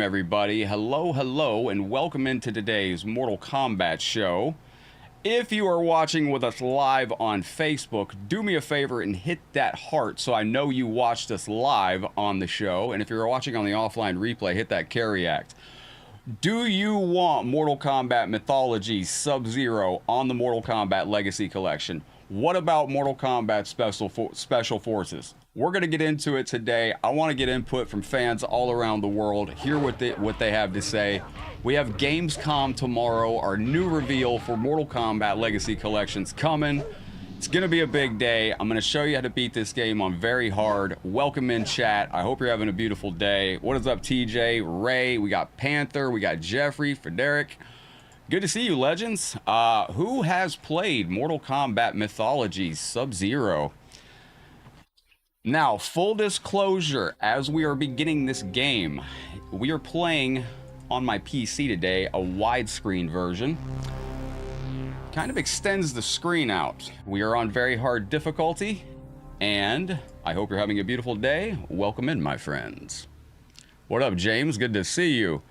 Everybody, hello, and welcome into today's Mortal Kombat show. If you are watching with us live on Facebook, do me a favor and hit that heart so I know you watched us live on the show. And if you're watching on the offline replay, hit that carry act. Do you want Mortal Kombat Mythologies Sub-Zero on the Mortal Kombat Legacy Collection? What about Mortal Kombat Special Forces? We're going to get into it today. I want to get input from fans all around the world, hear what they have to say. We have Gamescom tomorrow, our new reveal for Mortal Kombat Legacy Collection's coming. It's going to be a big day. I'm going to show you how to beat this game on very hard. Welcome in, chat. I hope you're having a beautiful day. What is up, TJ, Ray? We got Panther, we got Jeffrey, Frederick. Good to see you, legends. Who has played Mortal Kombat Mythologies Sub-Zero? Now, full disclosure, as we are beginning this game, we are playing on my PC today a widescreen version. Kind of extends the screen out. We are on very hard difficulty, and I hope you're having a beautiful day. Welcome in, my friends. What up, James? Good to see you.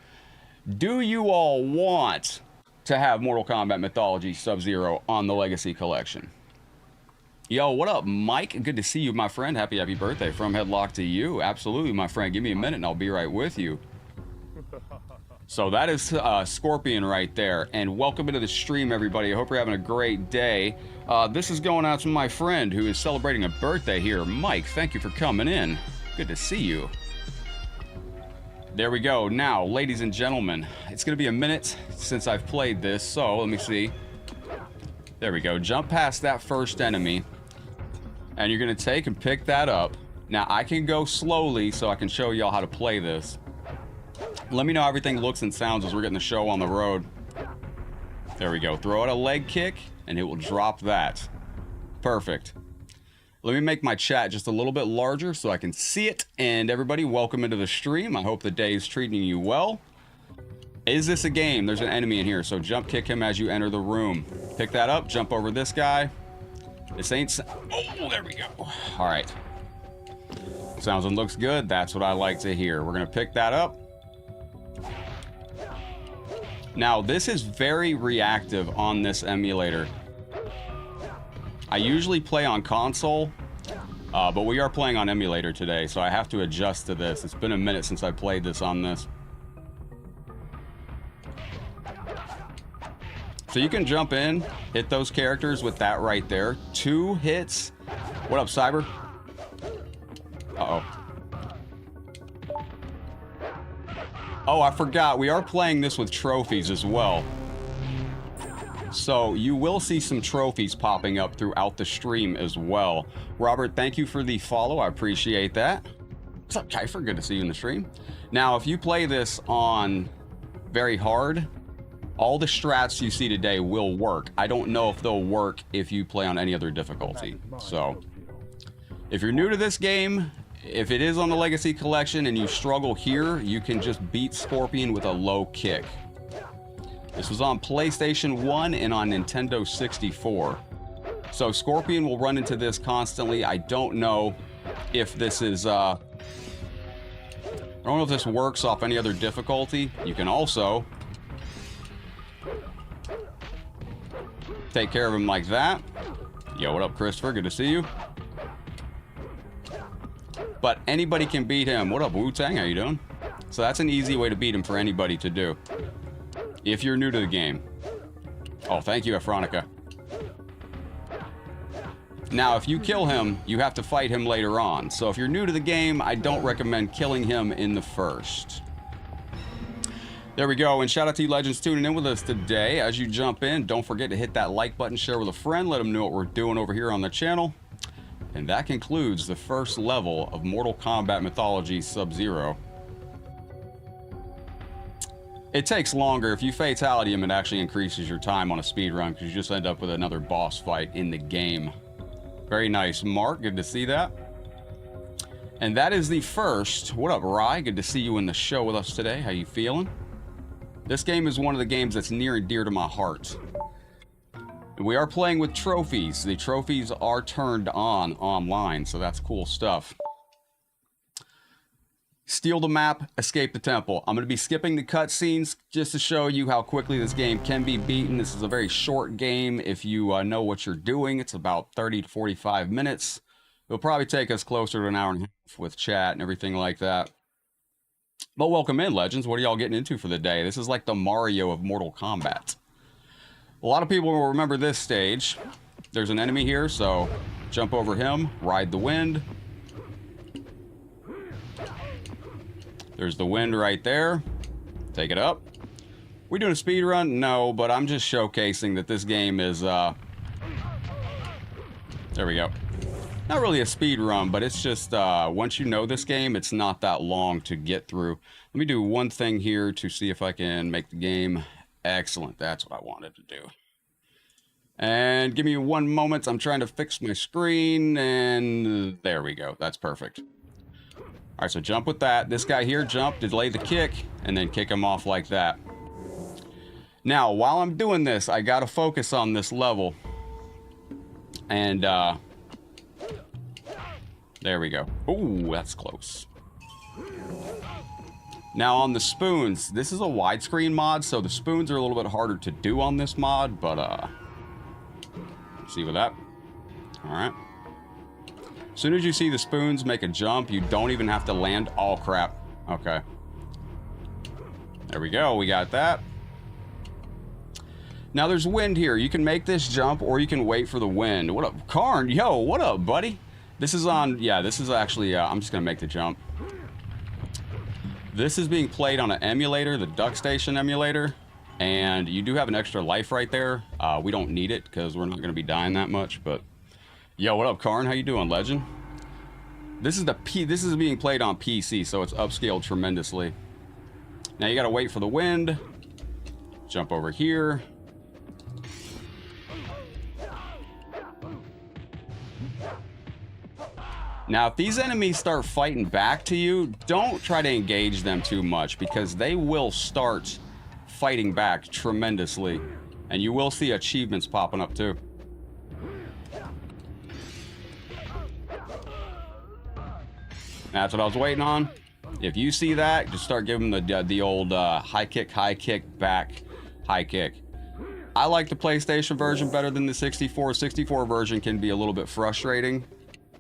Do you all want to have Mortal Kombat Mythologies Sub-Zero on the Legacy Collection? Yo, what up, Mike? Good to see you, my friend. Happy birthday from Headlock to you. Absolutely, my friend. Give me a minute and I'll be right with you. So that is Scorpion right there. And welcome into the stream, everybody. I hope you're having a great day. This is going out to my friend who is celebrating a birthday here. Mike, thank you for coming in. Good to see you. There we go. Now, ladies and gentlemen, it's going to be a minute since I've played this. So let me see. There we go. Jump past that first enemy. And you're going to take and pick that up. Now, I can go slowly so I can show y'all how to play this. Let me know how everything looks and sounds as we're getting the show on the road. There we go. Throw out a leg kick, and it will drop that. Perfect. Let me make my chat just a little bit larger so I can see it. And everybody, welcome into the stream. I hope the day is treating you well. Is this a game? There's an enemy in here, so jump kick him as you enter the room. Pick that up, jump over this guy. This ain't... Oh, there we go. All right. Sounds and looks good. That's what I like to hear. We're going to pick that up. Now, this is very reactive on this emulator. I usually play on console, but we are playing on emulator today, so I have to adjust to this. It's been a minute since I played this on this. So you can jump in, hit those characters with that right there. 2 hits. What up, Cyber? Uh-oh. Oh, I forgot. We are playing this with trophies as well. So you will see some trophies popping up throughout the stream as well. Robert, thank you for the follow. I appreciate that. What's up, Kiefer? Good to see you in the stream. Now, if you play this on very hard, all the strats you see today will work. I don't know if they'll work if you play on any other difficulty. So, if you're new to this game, if it is on the Legacy Collection and you struggle here, you can just beat Scorpion with a low kick. This was on PlayStation 1 and on Nintendo 64. So, Scorpion will run into this constantly. I don't know if this is... I don't know if this works off any other difficulty. You can also... take care of him like that. Yo, what up, Christopher? Good to see you. But anybody can beat him. What up, Wu-Tang? How you doing? So that's an easy way to beat him for anybody to do. If you're new to the game. Oh, thank you, Afronica. Now, if you kill him, you have to fight him later on. So if you're new to the game, I don't recommend killing him in the first. There we go, and shout out to you legends tuning in with us today. As you jump in, don't forget to hit that like button, share with a friend, let them know what we're doing over here on the channel. And that concludes the first level of Mortal Kombat Mythologies Sub-Zero. It takes longer. If you fatality him, it actually increases your time on a speed run because you just end up with another boss fight in the game. Very nice, Mark. Good to see that. And that is the first. What up, Rye? Good to see you in the show with us today. How you feeling? This game is one of the games that's near and dear to my heart. We are playing with trophies. The trophies are turned on online, so that's cool stuff. steal the map, escape the temple. I'm going to be skipping the cutscenes just to show you how quickly this game can be beaten. This is a very short game if you know what you're doing. It's about 30 to 45 minutes. It'll probably take us closer to an hour and a half with chat and everything like that. But welcome in, Legends. What are y'all getting into for the day? This is like the Mario of Mortal Kombat. A lot of people will remember this stage. There's an enemy here, so jump over him, ride the wind. There's the wind right there. Take it up. We doing a speed run? No, but I'm just showcasing that this game is, there we go. Not really a speed run, but it's just, once you know this game, it's not that long to get through. Let me do one thing here to see if I can make the game excellent. That's what I wanted to do. And give me one moment. I'm trying to fix my screen, and there we go. That's perfect. All right, so jump with that. This guy here, jump, delay the kick, and then kick him off like that. Now, while I'm doing this, I gotta focus on this level. And, there we go. Ooh, that's close. Now, on the spoons, this is a widescreen mod, so the spoons are a little bit harder to do on this mod, but, see with that? All right. As soon as you see the spoons make a jump, you don't even have to land. Oh, crap. Okay. There we go. We got that. Now, there's wind here. You can make this jump, or you can wait for the wind. What up, Karn? Yo, what up, buddy? This is on... Yeah, this is actually... I'm just going to make the jump. This is being played on an emulator, the Duck Station emulator. And you do have an extra life right there. We don't need it, because we're not going to be dying that much, but... Yo, what up, Karn? How you doing, Legend? This is being played on PC, so it's upscaled tremendously. Now you gotta wait for the wind. Jump over here. Now, if these enemies start fighting back to you, don't try to engage them too much, because they will start fighting back tremendously. And you will see achievements popping up too. That's what I was waiting on. If you see that, just start giving the old high kick, back, high kick. I like the PlayStation version better than the 64. 64 version can be a little bit frustrating.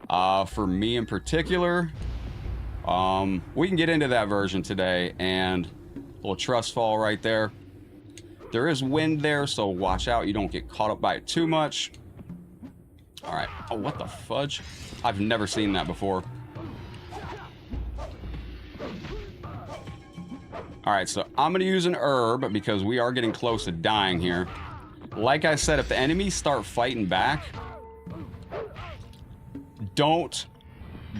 For me in particular. We can get into that version today, and a little trust fall right there. There is wind there, so watch out you don't get caught up by it too much. Alright. Oh, what the fudge? I've never seen that before. Alright, so I'm going to use an herb because we are getting close to dying here. Like I said, if the enemies start fighting back, don't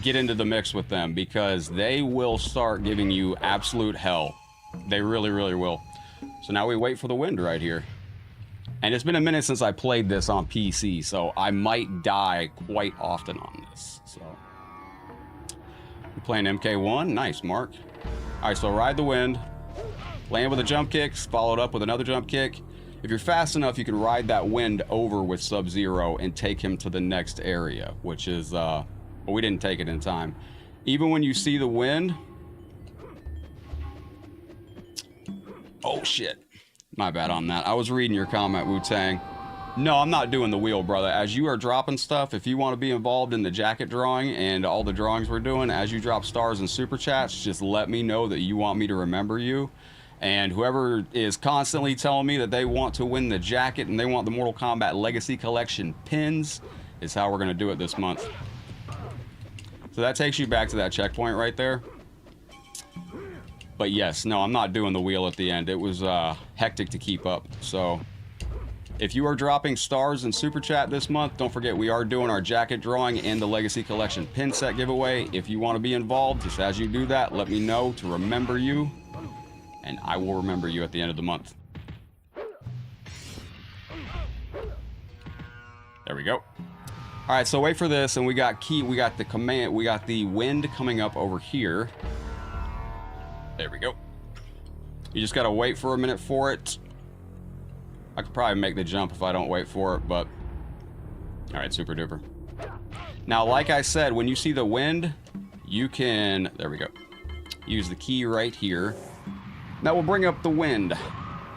get into the mix with them because they will start giving you absolute hell. They really, really will. So now we wait for the wind right here. And it's been a minute since I played this on PC, so I might die quite often on this. So, we're playing MK1. Nice, Mark. All right, so ride the wind. Land with a jump kick, followed up with another jump kick. If you're fast enough, you can ride that wind over with Sub-Zero and take him to the next area, which is, well, we didn't take it in time. Even when you see the wind... Oh, shit. My bad on that. I was reading your comment, Wu-Tang. No, I'm not doing the wheel, brother. As you are dropping stuff, if you want to be involved in the jacket drawing and all the drawings we're doing, as you drop stars and super chats, just let me know that you want me to remember you. And whoever is constantly telling me that they want to win the jacket and they want the Mortal Kombat Legacy Collection pins is how we're going to do it this month. So that takes you back to that checkpoint right there. But yes, no, I'm not doing the wheel at the end. It was hectic to keep up. So if you are dropping stars and super chat this month, don't forget we are doing our jacket drawing and the Legacy Collection pin set giveaway. If you want to be involved, just as you do that, let me know to remember you. And I will remember you at the end of the month. There we go. All right, so wait for this, and we got the wind coming up over here. There we go. You just gotta wait for a minute for it. I could probably make the jump if I don't wait for it, but all right, super duper. Now, like I said, when you see the wind, you can, there we go. use the key right here. That will bring up the wind.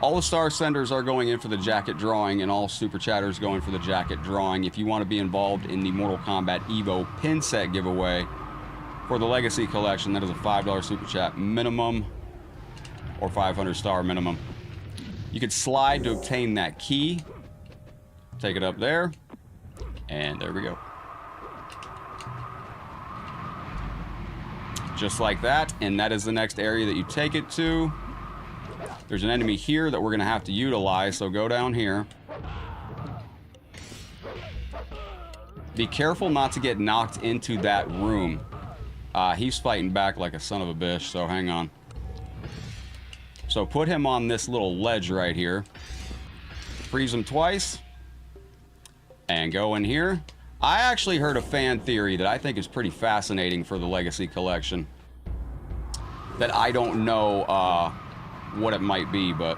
All the star senders are going in for the jacket drawing, and all super chatters going for the jacket drawing. If you want to be involved in the Mortal Kombat Evo pin set giveaway for the Legacy Collection, that is a $5 super chat minimum or 500 star minimum. You can slide to obtain that key. Take it up there, and there we go. Just like that, and that is the next area that you take it to. There's an enemy here that we're going to have to utilize, so go down here. Be careful not to get knocked into that room. He's fighting back like a son of a bitch, so hang on. So put him on this little ledge right here. Freeze him twice. And go in here. I actually heard a fan theory that I think is pretty fascinating for the Legacy Collection. That I don't know what it might be, but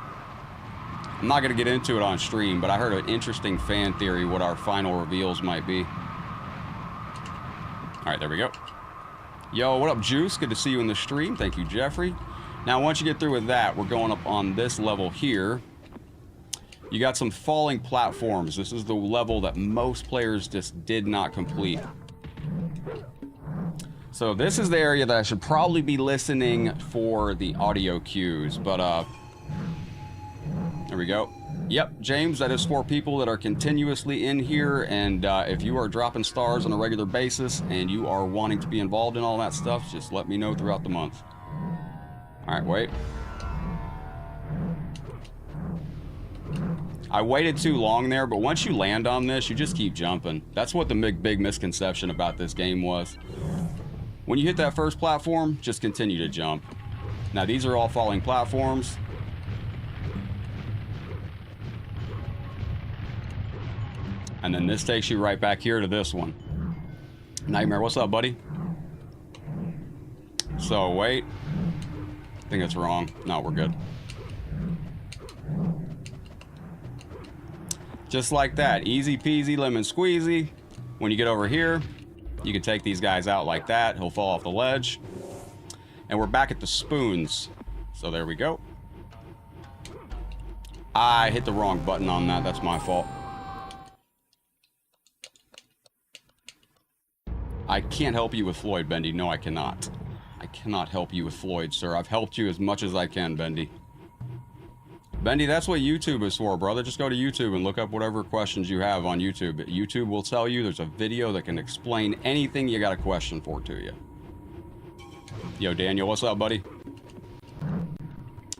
I'm not going to get into it on stream, but I heard an interesting fan theory what our final reveals might be. Alright, there we go. Yo, what up, Juice? Good to see you in the stream. Thank you, Jeffrey. Now, once you get through with that, we're going up on this level here. You got some falling platforms. This is the level that most players just did not complete. So this is the area that I should probably be listening for the audio cues, but there we go. Yep, James, that is for people that are continuously in here, and if you are dropping stars on a regular basis and you are wanting to be involved in all that stuff, just let me know throughout the month. Alright, wait. I waited too long there, but once you land on this, you just keep jumping. That's what the big misconception about this game was. When you hit that first platform, just continue to jump. Now, these are all falling platforms. And then this takes you right back here to this one. Nightmare, what's up, buddy? So, wait. I think it's wrong. No, we're good. Just like that. Easy peasy, lemon squeezy. When you get over here, you can take these guys out like that. He'll fall off the ledge. And we're back at the spoons. So there we go. I hit the wrong button on that. That's my fault. I can't help you with Floyd, Bendy. No, I cannot. I cannot help you with Floyd, sir. I've helped you as much as I can, Bendy. Bendy, that's what YouTube is for, brother. Just go to YouTube and look up whatever questions you have on YouTube. YouTube will tell you there's a video that can explain anything you got a question for to you. Yo, Daniel, what's up, buddy?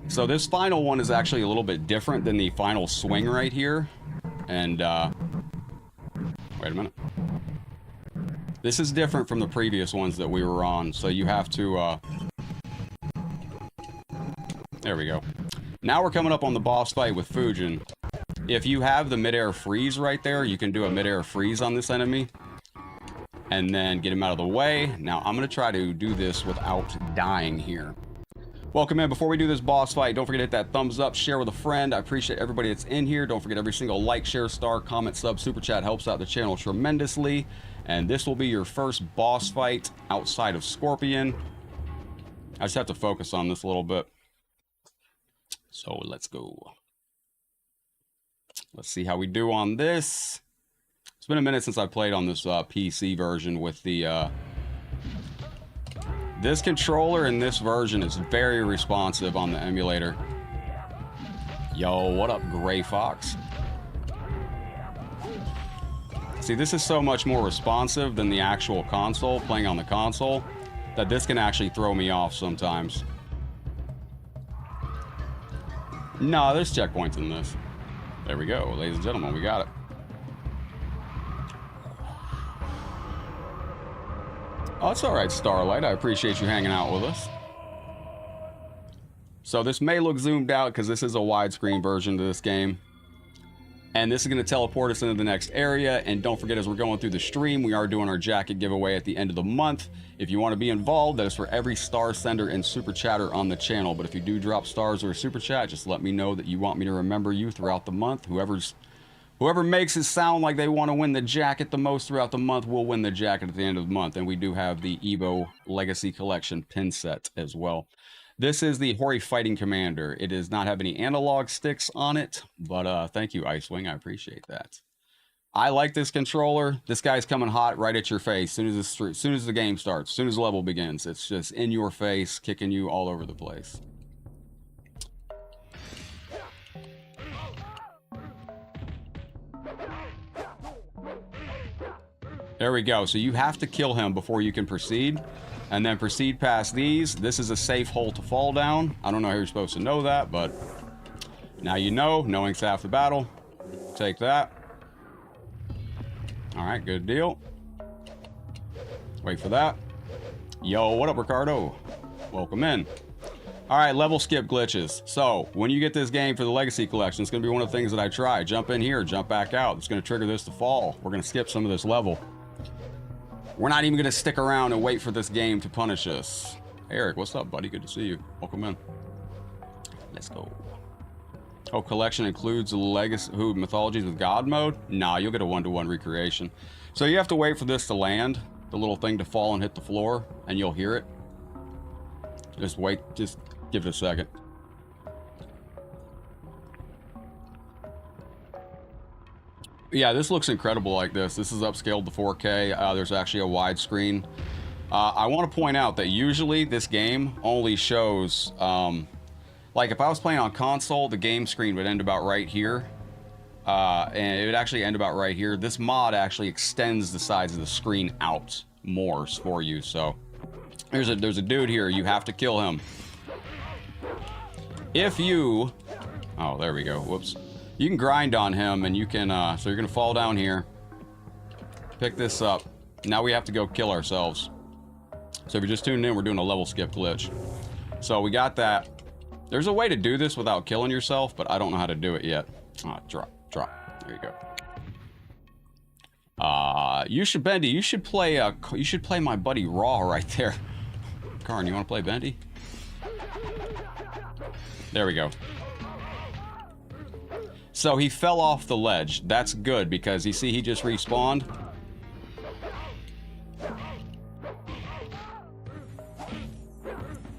So this final one is actually a little bit different than the final swing right here. And, wait a minute. This is different from the previous ones that we were on, so you have to, there we go. Now we're coming up on the boss fight with Fujin. If you have the midair freeze right there, you can do a midair freeze on this enemy. And then get him out of the way. Now I'm going to try to do this without dying here. Welcome in. Before we do this boss fight, don't forget to hit that thumbs up, share with a friend. I appreciate everybody that's in here. Don't forget every single like, share, star, comment, sub, super chat helps out the channel tremendously. And this will be your first boss fight outside of Scorpion. I just have to focus on this a little bit. So let's go. Let's see how we do on this. It's been a minute since I played on this PC version with the... This controller in this version is very responsive on the emulator. Yo, what up, Gray Fox? See, this is so much more responsive than the actual console, playing on the console, that this can actually throw me off sometimes. No, there's checkpoints in this. There we go, ladies and gentlemen, we got it. Oh, it's all right, Starlight. I appreciate you hanging out with us. So this may look zoomed out because this is a widescreen version of this game. And this is going to teleport us into the next area. And don't forget, as we're going through the stream, we are doing our jacket giveaway at the end of the month. If you want to be involved, that is for every star sender and super chatter on the channel. But if you do drop stars or a super chat, just let me know that you want me to remember you throughout the month. Whoever's Whoever makes it sound like they want to win the jacket the most throughout the month will win the jacket at the end of the month. And we do have the Evo Legacy Collection pin set as well. This is the Hori Fighting Commander. It does not have any analog sticks on it, but thank you, Icewing. I appreciate that. I like this controller. This guy's coming hot right at your face as soon as the game starts, as soon as the level begins. It's just in your face, kicking you all over the place. There we go. So you have to kill him before you can proceed. And then proceed past these. This is a safe hole to fall down. I don't know how you're supposed to know that, but now you know. Knowing's half the battle. Take that. All right, good deal. Wait for that. Yo, what up, Ricardo? Welcome in. All right, level skip glitches. So when you get this game for the Legacy Collection, it's going to be one of the things that I try. Jump in here, jump back out. It's going to trigger this to fall. We're going to skip some of this level. We're not even going to stick around and wait for this game to punish us. Hey, Eric, what's up, buddy? Good to see you. Welcome in. Let's go. Oh, collection includes Legacy Mythologies with God mode? Nah, you'll get a 1-to-1 recreation. So you have to wait for this to land, the little thing to fall and hit the floor, and you'll hear it. Just wait, just give it a second. Yeah, this looks incredible like this. This is upscaled to 4K. There's actually a widescreen. I want to point out that usually this game only shows, like if I was playing on console, the game screen would end about right here. And it would actually end about right here. This mod actually extends the sides of the screen out more for you. So there's a dude here. You have to kill him. If you... Oh, there we go. Whoops. You can grind on him, and you can, so you're going to fall down here. Pick this up. Now we have to go kill ourselves. So if you're just tuning in, we're doing a level skip glitch. So we got that. There's a way to do this without killing yourself, but I don't know how to do it yet. Drop. There you go. You should, Bendy, you should play my buddy Raw right there. Karn, you want to play Bendy? There we go. So he fell off the ledge. That's good because you see he just respawned.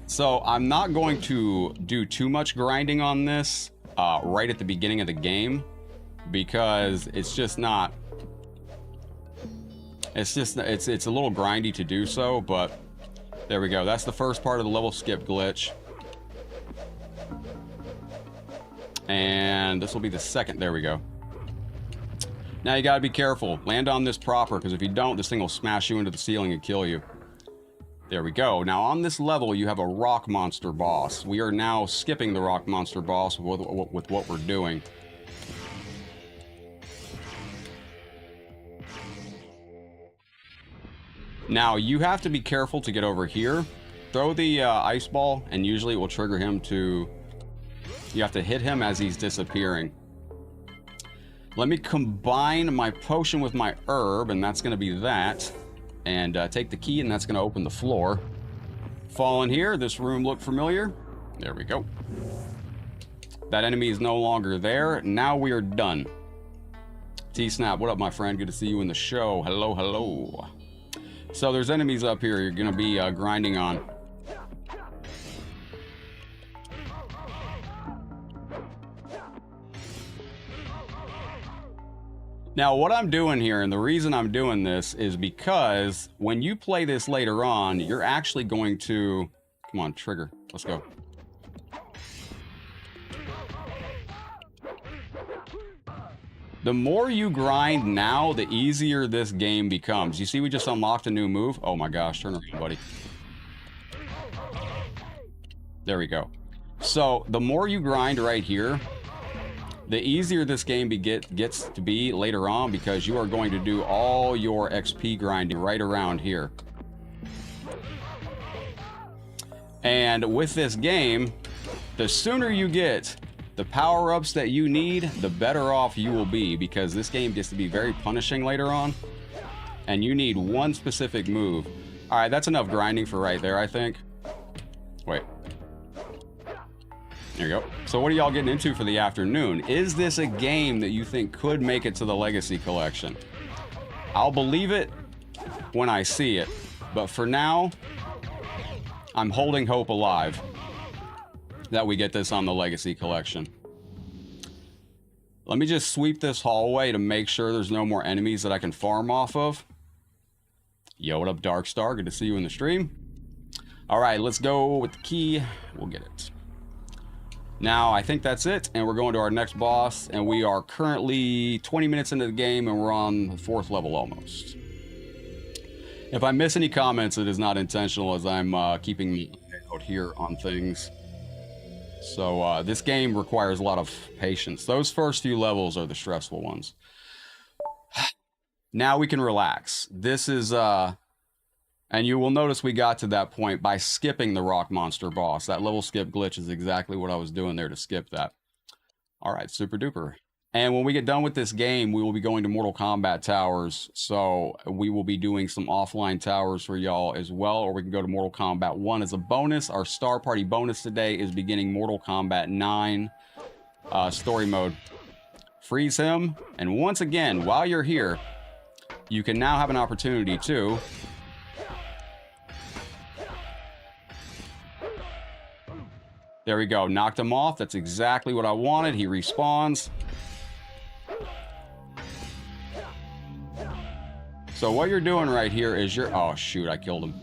So I'm not going to do too much grinding on this right at the beginning of the game because it's just not. It's a little grindy to do so, but there we go. That's the first part of the level skip glitch. And this will be the second. There we go. Now you gotta be careful. Land on this proper, because if you don't, this thing will smash you into the ceiling and kill you. There we go. Now on this level, you have a rock monster boss. We are now skipping the rock monster boss with what we're doing. Now you have to be careful to get over here. Throw the ice ball, and usually it will trigger him to... You have to hit him as he's disappearing. Let me combine my potion with my herb, and that's going to be that. And take the key, and that's going to open the floor. Fall in here. This room look familiar? There we go. That enemy is no longer there. Now we are done. T-Snap, what up, my friend? Good to see you in the show. Hello, hello. So there's enemies up here you're going to be grinding on. Now, what I'm doing here, and the reason I'm doing this, is because when you play this later on, you're actually going to... Come on, trigger. Let's go. The more you grind now, the easier this game becomes. You see, we just unlocked a new move. Oh my gosh, turn around, buddy. There we go. So, the more you grind right here, the easier this game gets to be later on, because you are going to do all your XP grinding right around here. And with this game, the sooner you get the power-ups that you need, the better off you will be, because this game gets to be very punishing later on, and you need one specific move. Alright, that's enough grinding for right there, I think. Wait. There you go. So what are y'all getting into for the afternoon? Is this a game that you think could make it to the Legacy Collection? I'll believe it when I see it. But for now, I'm holding hope alive that we get this on the Legacy Collection. Let me just sweep this hallway to make sure there's no more enemies that I can farm off of. Yo, what up, Darkstar? Good to see you in the stream. All right, let's go with the key. We'll get it. Now, I think that's it, and we're going to our next boss, and we are currently 20 minutes into the game, and we're on the 4th level almost. If I miss any comments, it is not intentional, as I'm keeping me out here on things. So this game requires a lot of patience. Those first few levels are the stressful ones. Now we can relax. This is, and you will notice we got to that point by skipping the rock monster boss. That level skip glitch is exactly what I was doing there to skip that. All right, super duper. And when we get done with this game, we will be going to Mortal Kombat towers. So we will be doing some offline towers for y'all as well, or we can go to Mortal Kombat 1 as a bonus. Our Star Party bonus today is beginning Mortal Kombat 9 story mode. Freeze him. And once again, while you're here, you can now have an opportunity to... There we go. Knocked him off. That's exactly what I wanted. He respawns. So what you're doing right here is you're... Oh, shoot. I killed him.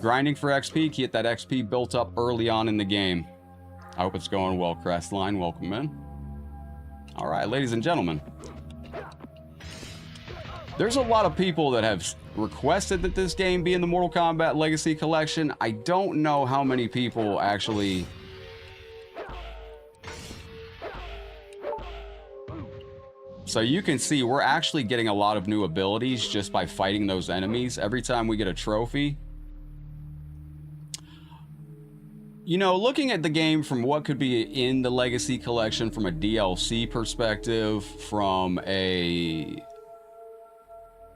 Grinding for XP. Get that XP built up early on in the game. I hope it's going well, Crestline. Welcome in. All right, ladies and gentlemen. There's a lot of people that have requested that this game be in the Mortal Kombat Legacy Collection. I don't know how many people actually... So you can see we're actually getting a lot of new abilities just by fighting those enemies. Every time we get a trophy. You know, looking at the game from what could be in the Legacy Collection from a DLC perspective, from a...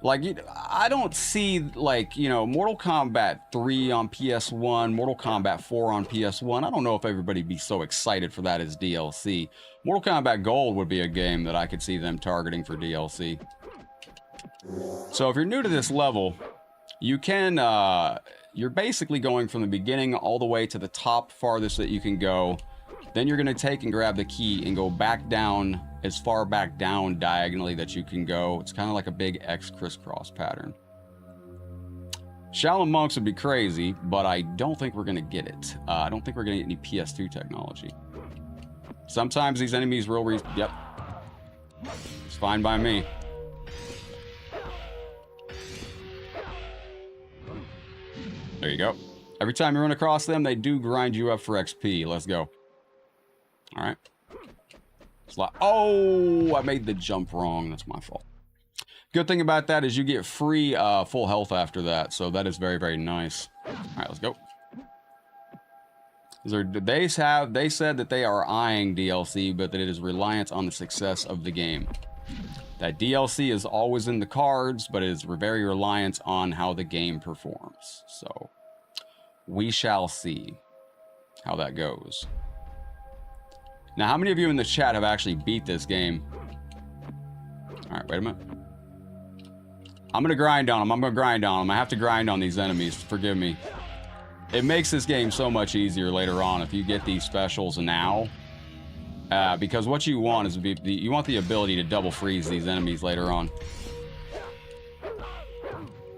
Like, I don't see, like, you know, Mortal Kombat 3 on PS1, Mortal Kombat 4 on PS1. I don't know if everybody'd be so excited for that as DLC. Mortal Kombat Gold would be a game that I could see them targeting for DLC. So if you're new to this level, you can, you're basically going from the beginning all the way to the top farthest that you can go. Then you're going to take and grab the key and go back down, as far back down diagonally that you can go. It's kind of like a big X crisscross pattern. Shaolin monks would be crazy, but I don't think we're going to get it. I don't think we're going to get any PS2 technology. Sometimes these enemies will yep. It's fine by me. There you go. Every time you run across them, they do grind you up for XP. Let's go. All right. Oh, I made the jump wrong. That's my fault. Good thing about that is you get free full health after that. So that is very, very nice. All right, let's go. They said that they are eyeing DLC, but that it is reliant on the success of the game. That DLC is always in the cards, but it is very reliant on how the game performs. So we shall see how that goes. Now, how many of you in the chat have actually beat this game? All right, wait a minute. I'm going to grind on them. I have to grind on these enemies. Forgive me. It makes this game so much easier later on if you get these specials now. Because what you want is you want the ability to double freeze these enemies later on.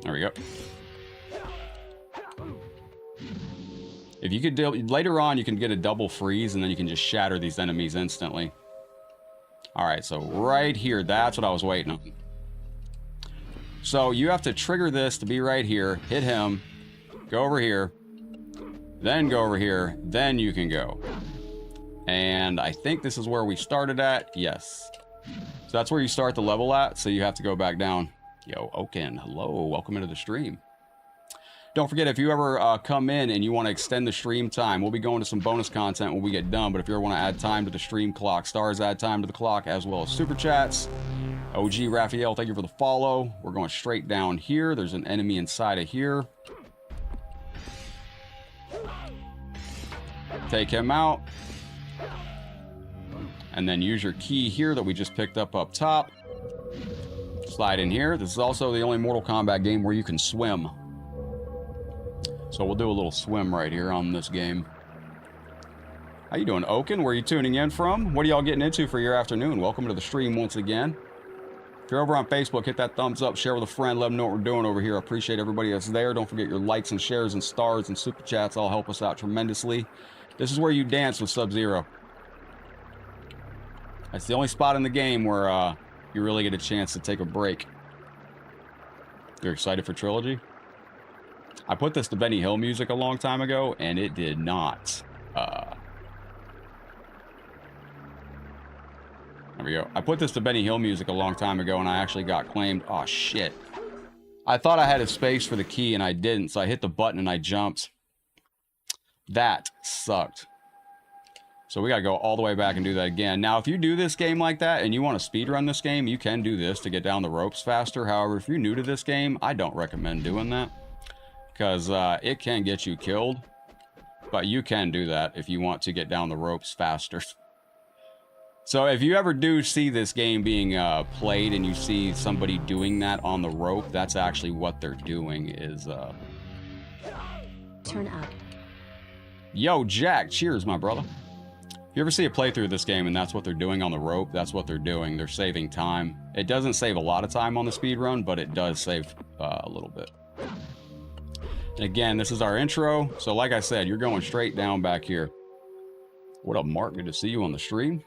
There we go. If you could later on, you can get a double freeze, and then you can just shatter these enemies instantly. All right, so right here, that's what I was waiting on. So you have to trigger this to be right here, hit him, go over here, then go over here, then you can go. And I think this is where we started at. Yes. So that's where you start the level at, so you have to go back down. Yo, Oken, hello, welcome into the stream. Don't forget, if you ever come in and you want to extend the stream time, we'll be going to some bonus content when we get done. But if you ever want to add time to the stream clock, stars add time to the clock, as well as super chats. OG Raphael, thank you for the follow. We're going straight down here. There's an enemy inside of here. Take him out. and then use your key here that we just picked up top. Slide in here. This is also the only Mortal Kombat game where you can swim. So we'll do a little swim right here on this game. How you doing, Oaken? Where are you tuning in from? What are y'all getting into for your afternoon? Welcome to the stream once again. If you're over on Facebook, hit that thumbs up, share with a friend, let them know what we're doing over here. I appreciate everybody that's there. Don't forget your likes and shares and stars and super chats. All help us out tremendously. This is where you dance with Sub-Zero. That's the only spot in the game where you really get a chance to take a break. You're excited for Trilogy? I put this to Benny Hill music a long time ago, and it did not. There we go. I put this to Benny Hill music a long time ago, and I actually got claimed. Oh, shit. I thought I had a space for the key, and I didn't, so I hit the button and I jumped. That sucked. So we gotta go all the way back and do that again. Now, if you do this game like that, and you want to speedrun this game, you can do this to get down the ropes faster. However, if you're new to this game, I don't recommend doing that, because it can get you killed. But you can do that if you want to get down the ropes faster. So if you ever do see this game being played and you see somebody doing that on the rope, that's actually what they're doing is... Turn up. Yo, Jack, cheers, my brother. If you ever see a playthrough of this game and that's what they're doing on the rope, that's what they're doing. They're saving time. It doesn't save a lot of time on the speed run, but it does save a little bit. And again, this is our intro. So like I said, you're going straight down back here. What up, Mark? Good to see you on the stream.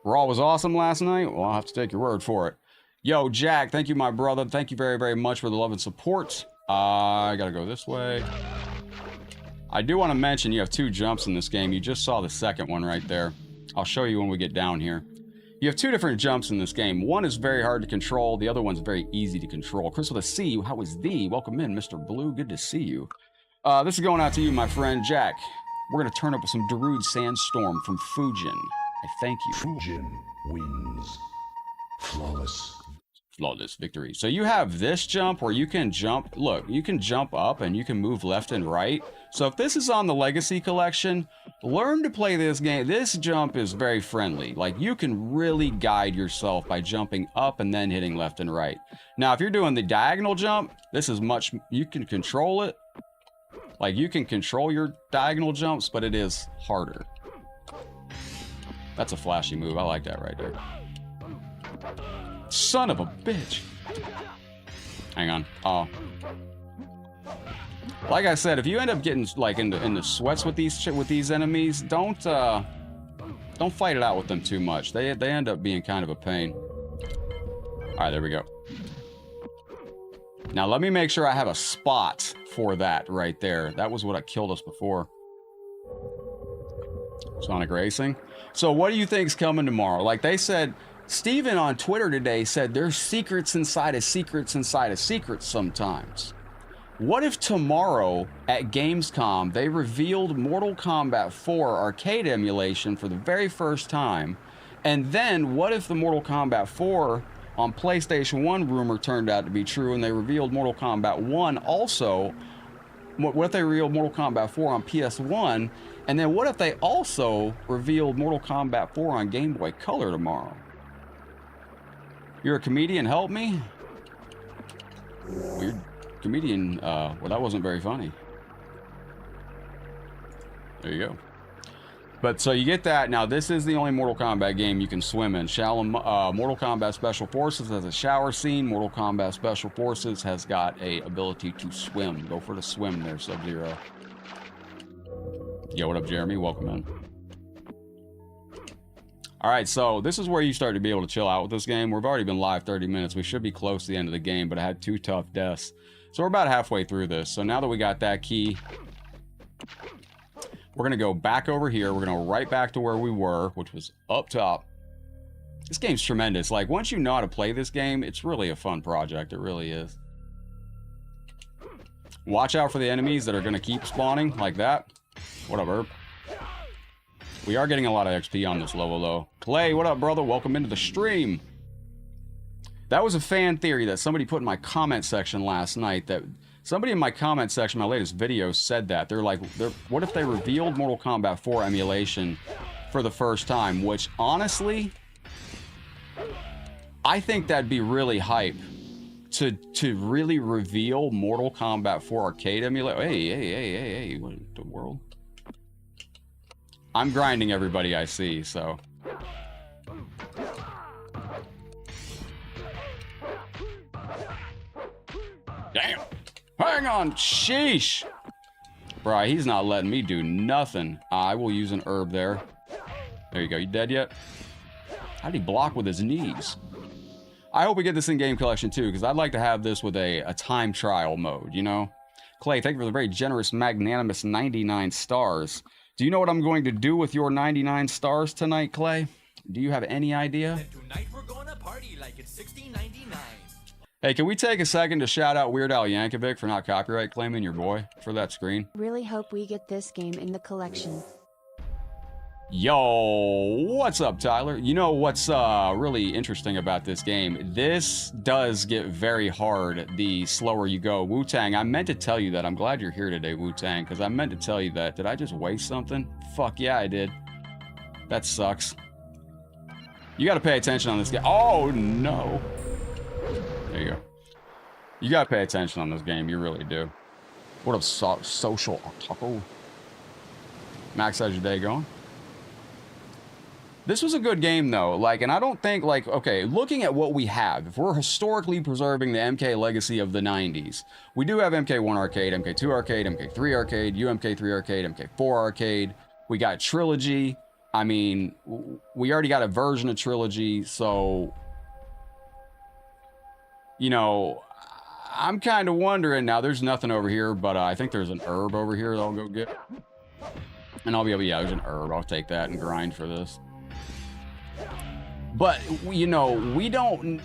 Raw was awesome last night. Well, I'll have to take your word for it. Yo, Jack, thank you, my brother. Thank you very, very much for the love and support. I gotta go this way. I do want to mention you have 2 jumps in this game. You just saw the second one right there. I'll show you when we get down here. You have 2 different jumps in this game. One is very hard to control. The other one's very easy to control. Chris with a C, how is thee? Welcome in, Mr. Blue. Good to see you. This is going out to you, my friend, Jack. We're going to turn up with some Darude Sandstorm from Fujin. I thank you. Fujin wins. Flawless. Flawless victory. So you have this jump where you can jump. Look, you can jump up and you can move left and right. So if this is on the Legacy Collection, learn to play this game. This jump is very friendly. Like, you can really guide yourself by jumping up and then hitting left and right. Now, if you're doing the diagonal jump, this is much, you can control it. Like, you can control your diagonal jumps, but it is harder. That's a flashy move. I like that right there. Son of a bitch. Hang on. Oh. Like I said, if you end up getting like in the sweats with these enemies, don't fight it out with them too much. They end up being kind of a pain. All right, there we go. Now let me make sure I have a spot for that right there. That was what killed us before. Sonic Racing. So what do you think's coming tomorrow? Like they said, Steven on Twitter today said there's secrets inside of secrets inside of secrets sometimes. What if tomorrow at Gamescom they revealed Mortal Kombat 4 arcade emulation for the very first time? And then what if the Mortal Kombat 4 on PlayStation 1 rumor turned out to be true and they revealed Mortal Kombat 1 also? What if they revealed Mortal Kombat 4 on PS1? And then what if they also revealed Mortal Kombat 4 on Game Boy Color tomorrow? You're a comedian, help me? Weird comedian, well, that wasn't very funny. There you go. But so you get that. Now this is the only Mortal Kombat game you can swim in. Mortal Kombat Special Forces has a shower scene. Mortal Kombat Special Forces has got a ability to swim. Go for the swim there, Sub-Zero. Yo, what up, Jeremy? Welcome in. All right, so this is where you start to be able to chill out with this game. We've already been live 30 minutes. We should be close to the end of the game, but I had 2 tough deaths. So we're about halfway through this. So now that we got that key, we're going to go back over here. We're going to go right back to where we were, which was up top. This game's tremendous. Like, once you know how to play this game, it's really a fun project. It really is. Watch out for the enemies that are going to keep spawning like that. What up, Herb? We are getting a lot of XP on this level, though. Clay, what up, brother? Welcome into the stream. That was a fan theory that somebody put in my comment section last night. That somebody in my comment section, my latest video, said that. They're like, what if they revealed Mortal Kombat 4 emulation for the first time, which honestly, I think that'd be really hype to really reveal Mortal Kombat 4 arcade emulator. Hey, what in the world? I'm grinding everybody I see, so. Damn. Hang on. Sheesh. Bruh, he's not letting me do nothing. I will use an herb there. There you go. You dead yet? How did he block with his knees? I hope we get this in-game collection too, because I'd like to have this with a time trial mode, you know? Clay, thank you for the very generous, magnanimous 99 stars. Do you know what I'm going to do with your 99 stars tonight, Clay? Do you have any idea? And tonight we're gonna party like it's 1699. Hey, can we take a second to shout out Weird Al Yankovic for not copyright claiming your boy for that screen? Really hope we get this game in the collection. Yo, what's up, Tyler? You know what's really interesting about this game? This does get very hard the slower you go. Wu-Tang, I meant to tell you that. I'm glad you're here today, Wu-Tang, because I meant to tell you that. Did I just waste something? Fuck yeah, I did. That sucks. You got to pay attention on this game. Oh, no. There you go. You got to pay attention on this game. You really do. What up, social taco? Max, how's your day going? This was a good game, though. Like, and I don't think, like, okay, looking at what we have, if we're historically preserving the MK legacy of the 90s, we do have MK1 Arcade, MK2 Arcade, MK3 Arcade, UMK3 Arcade, MK4 Arcade. We got Trilogy. I mean, we already got a version of Trilogy, so, you know, I'm kind of wondering. Now, there's nothing over here, but I think there's an herb over here that I'll go get. And I'll be able, yeah, there's an herb. I'll take that and grind for this. But, you know, we don't,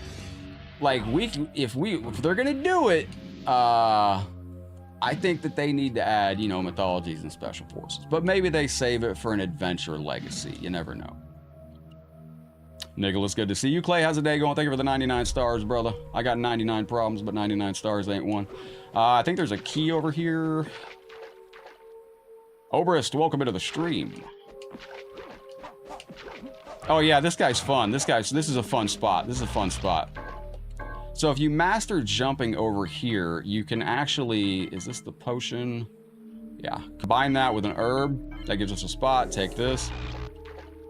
like, if they're gonna do it, I think that they need to add, you know, mythologies and special forces. But maybe they save it for an adventure legacy. You never know. Nicholas, good to see you. Clay, how's the day going? Thank you for the 99 stars, brother. I got 99 problems, but 99 stars ain't one. I think there's a key over here. Obrist, welcome into the stream. Oh yeah, this guy's fun. This is a fun spot. This is a fun spot. So if you master jumping over here, you can actually, is this the potion? Yeah, combine that with an herb. That gives us a spot. Take this.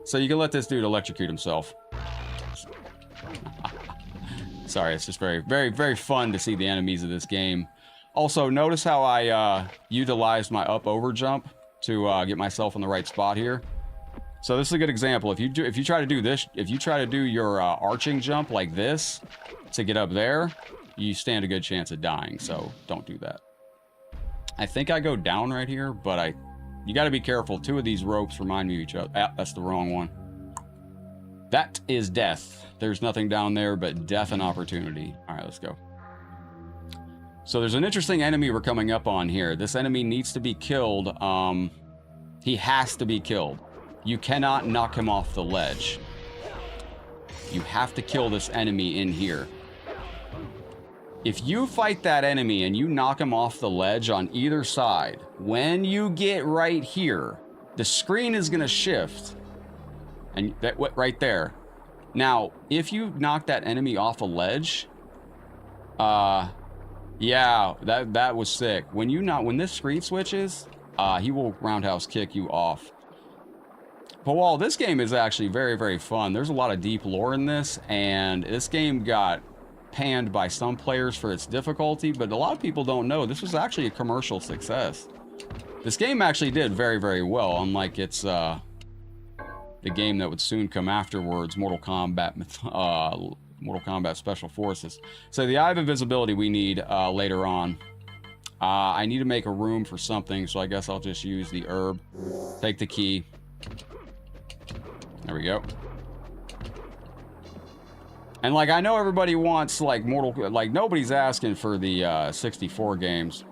So you can let this dude electrocute himself. Sorry, it's just very, very, very fun to see the enemies of this game. Also, notice how I utilized my up-over jump to get myself in the right spot here. So this is a good example. If you try to do this, if you try to do your arching jump like this to get up there, you stand a good chance of dying. So don't do that. I think I go down right here, but you got to be careful. Two of these ropes remind me of each other. Ah, that's the wrong one. That is death. There's nothing down there but death and opportunity. All right, let's go. So there's an interesting enemy we're coming up on here. This enemy needs to be killed. He has to be killed. You cannot knock him off the ledge. You have to kill this enemy in here. If you fight that enemy and you knock him off the ledge on either side, when you get right here, the screen is gonna shift. And that right there. Now, if you knock that enemy off a ledge, yeah, that was sick. When this screen switches, he will roundhouse kick you off. Paul, this game is actually very, very fun. There's a lot of deep lore in this, and this game got panned by some players for its difficulty, but a lot of people don't know this was actually a commercial success. This game actually did very, very well, unlike its the game that would soon come afterwards, Mortal Kombat Special Forces. So the Eye of Invisibility we need later on. I need to make a room for something, so I guess I'll just use the herb. Take the key. There we go. And like, I know everybody wants like nobody's asking for the 64 games.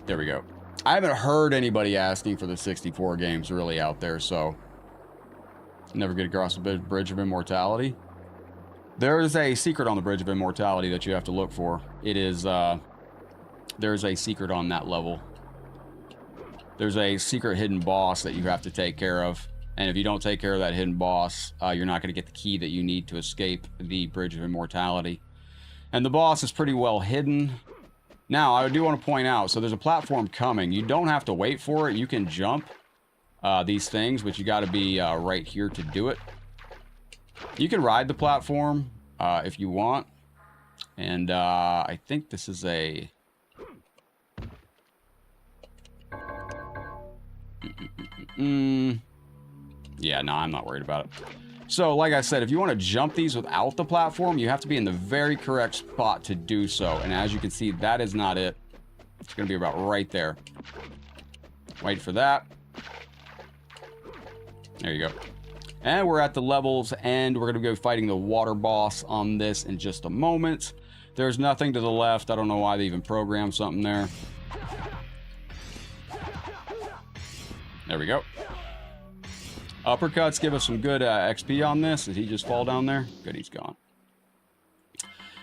There we go. I haven't heard anybody asking for the 64 games really out there, so never get across the Bridge of Immortality. There is a secret on the Bridge of Immortality that you have to look for. It is there's a secret on that level. there's a secret hidden boss that you have to take care of. And if you don't take care of that hidden boss, you're not going to get the key that you need to escape the Bridge of Immortality. And the boss is pretty well hidden. Now, I do want to point out, so there's a platform coming. You don't have to wait for it. You can jump these things, but you got to be right here to do it. You can ride the platform if you want. And I think this is a... Yeah, no, I'm not worried about it. So, like I said, if you want to jump these without the platform, you have to be in the very correct spot to do so. And as you can see, that is not it. It's going to be about right there. Wait for that. There you go. And we're at the level's end. We're going to go fighting the water boss on this in just a moment. There's nothing to the left. I don't know why they even programmed something there. There we go. Uppercuts give us some good XP on this. Did he just fall down there? Good, he's gone.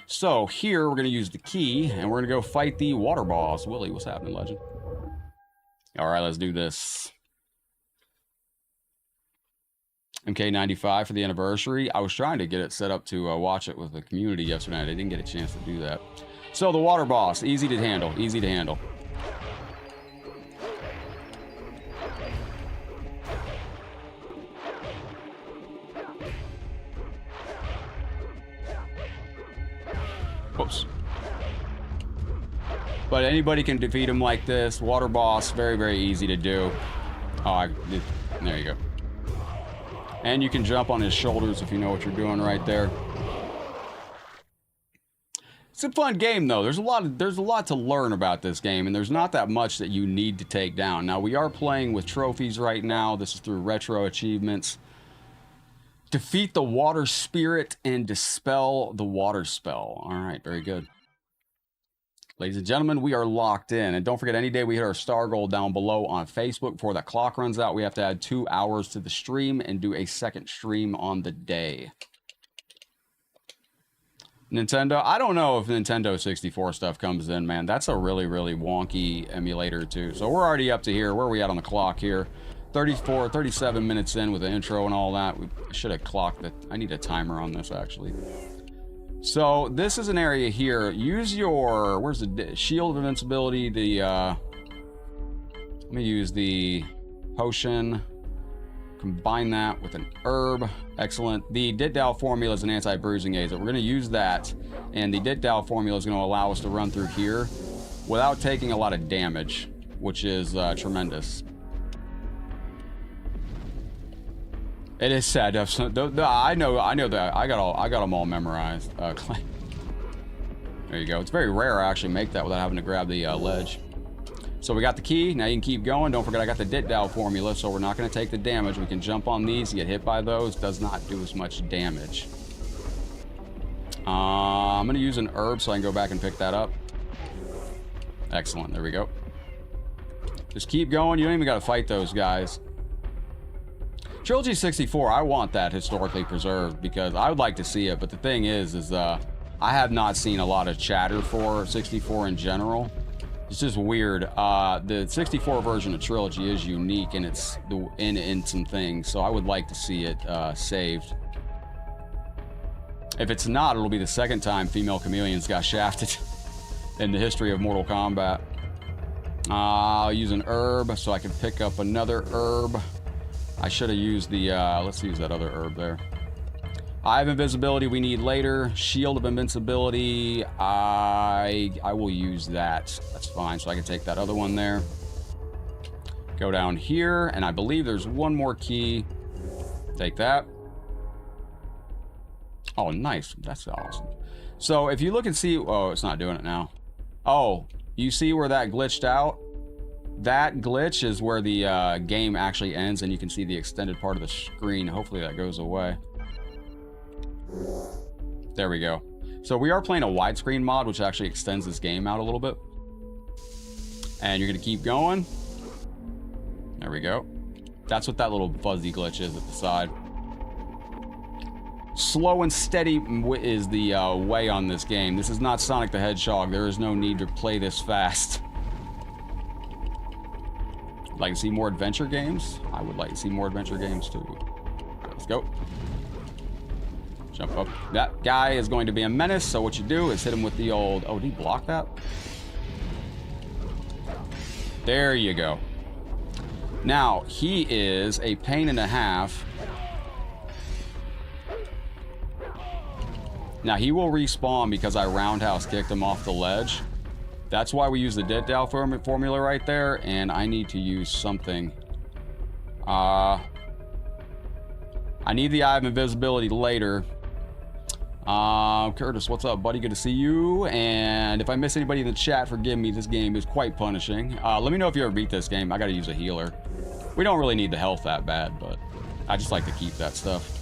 So here we're going to use the key and we're going to go fight the water boss. Willie, what's happening, legend? All right, let's do this. MK95 for the anniversary. I was trying to get it set up to watch it with the community yesterday. I didn't get a chance to do that. So the water boss, easy to handle, easy to handle. Whoops. But anybody can defeat him like this. Water boss, very, very easy to do. Oh, there you go. And you can jump on his shoulders if you know what you're doing right there. It's a fun game, though. There's a lot to learn about this game, and there's not that much that you need to take down. Now, we are playing with trophies right now. This is through retro achievements. Defeat the water spirit and dispel the water spell. All right, very good. Ladies and gentlemen, we are locked in. And don't forget, any day we hit our star goal down below on Facebook, before that clock runs out, we have to add 2 hours to the stream and do a second stream on the day. Nintendo, I don't know if Nintendo 64 stuff comes in, man. That's a really, really wonky emulator, too. So we're already up to here. Where are we at on the clock here? 37 minutes in with the intro and all that. We should have clocked it. I need a timer on this, actually. So this is an area here. Use your, where's the shield of invincibility? The let me use the potion. Combine that with an herb. Excellent. The Ditdow formula is an anti-bruising aid. So we're going to use that, and the Ditdow formula is going to allow us to run through here without taking a lot of damage, which is tremendous. It is sad. I know that I got them all memorized. There you go. It's very rare I actually make that without having to grab the ledge. So we got the key. Now you can keep going. Don't forget I got the Ditdow formula, so we're not going to take the damage. We can jump on these, get hit by those. Does not do as much damage. I'm going to use an herb so I can go back and pick that up. Excellent. There we go. Just keep going. You don't even got to fight those guys. Trilogy 64, I want that historically preserved because I would like to see it, but the thing is I have not seen a lot of chatter for 64 in general. It's just weird. The 64 version of Trilogy is unique and it's in some things, so I would like to see it saved. If it's not, it'll be the second time female chameleons got shafted in the history of Mortal Kombat. I'll use an herb so I can pick up another herb. I should have used the, let's use that other herb there. Eye of Invisibility we need later. Shield of Invincibility, I will use that. That's fine, so I can take that other one there. Go down here, and I believe there's one more key. Take that. Oh, nice. That's awesome. So if you look and see, oh, it's not doing it now. Oh, you see where that glitched out? That glitch is where the game actually ends, and you can see the extended part of the screen. Hopefully that goes away. There we go. So we are playing a widescreen mod, which actually extends this game out a little bit. And you're going to keep going. There we go. That's what that little fuzzy glitch is at the side. Slow and steady is the way on this game. This is not Sonic the Hedgehog. There is no need to play this fast. Like to see more adventure games? I would like to see more adventure games too. All right, let's go. Jump up. That guy is going to be a menace, so what you do is hit him with the old... Oh, did he block that? There you go. Now, he is a pain and a half. Now, he will respawn because I roundhouse kicked him off the ledge. That's why we use the Ditdow formula right there, and I need to use something. I need the Eye of Invisibility later. Curtis, what's up, buddy? Good to see you. And if I miss anybody in the chat, forgive me. This game is quite punishing. Let me know if you ever beat this game. I gotta use a healer. We don't really need the health that bad, but I just like to keep that stuff.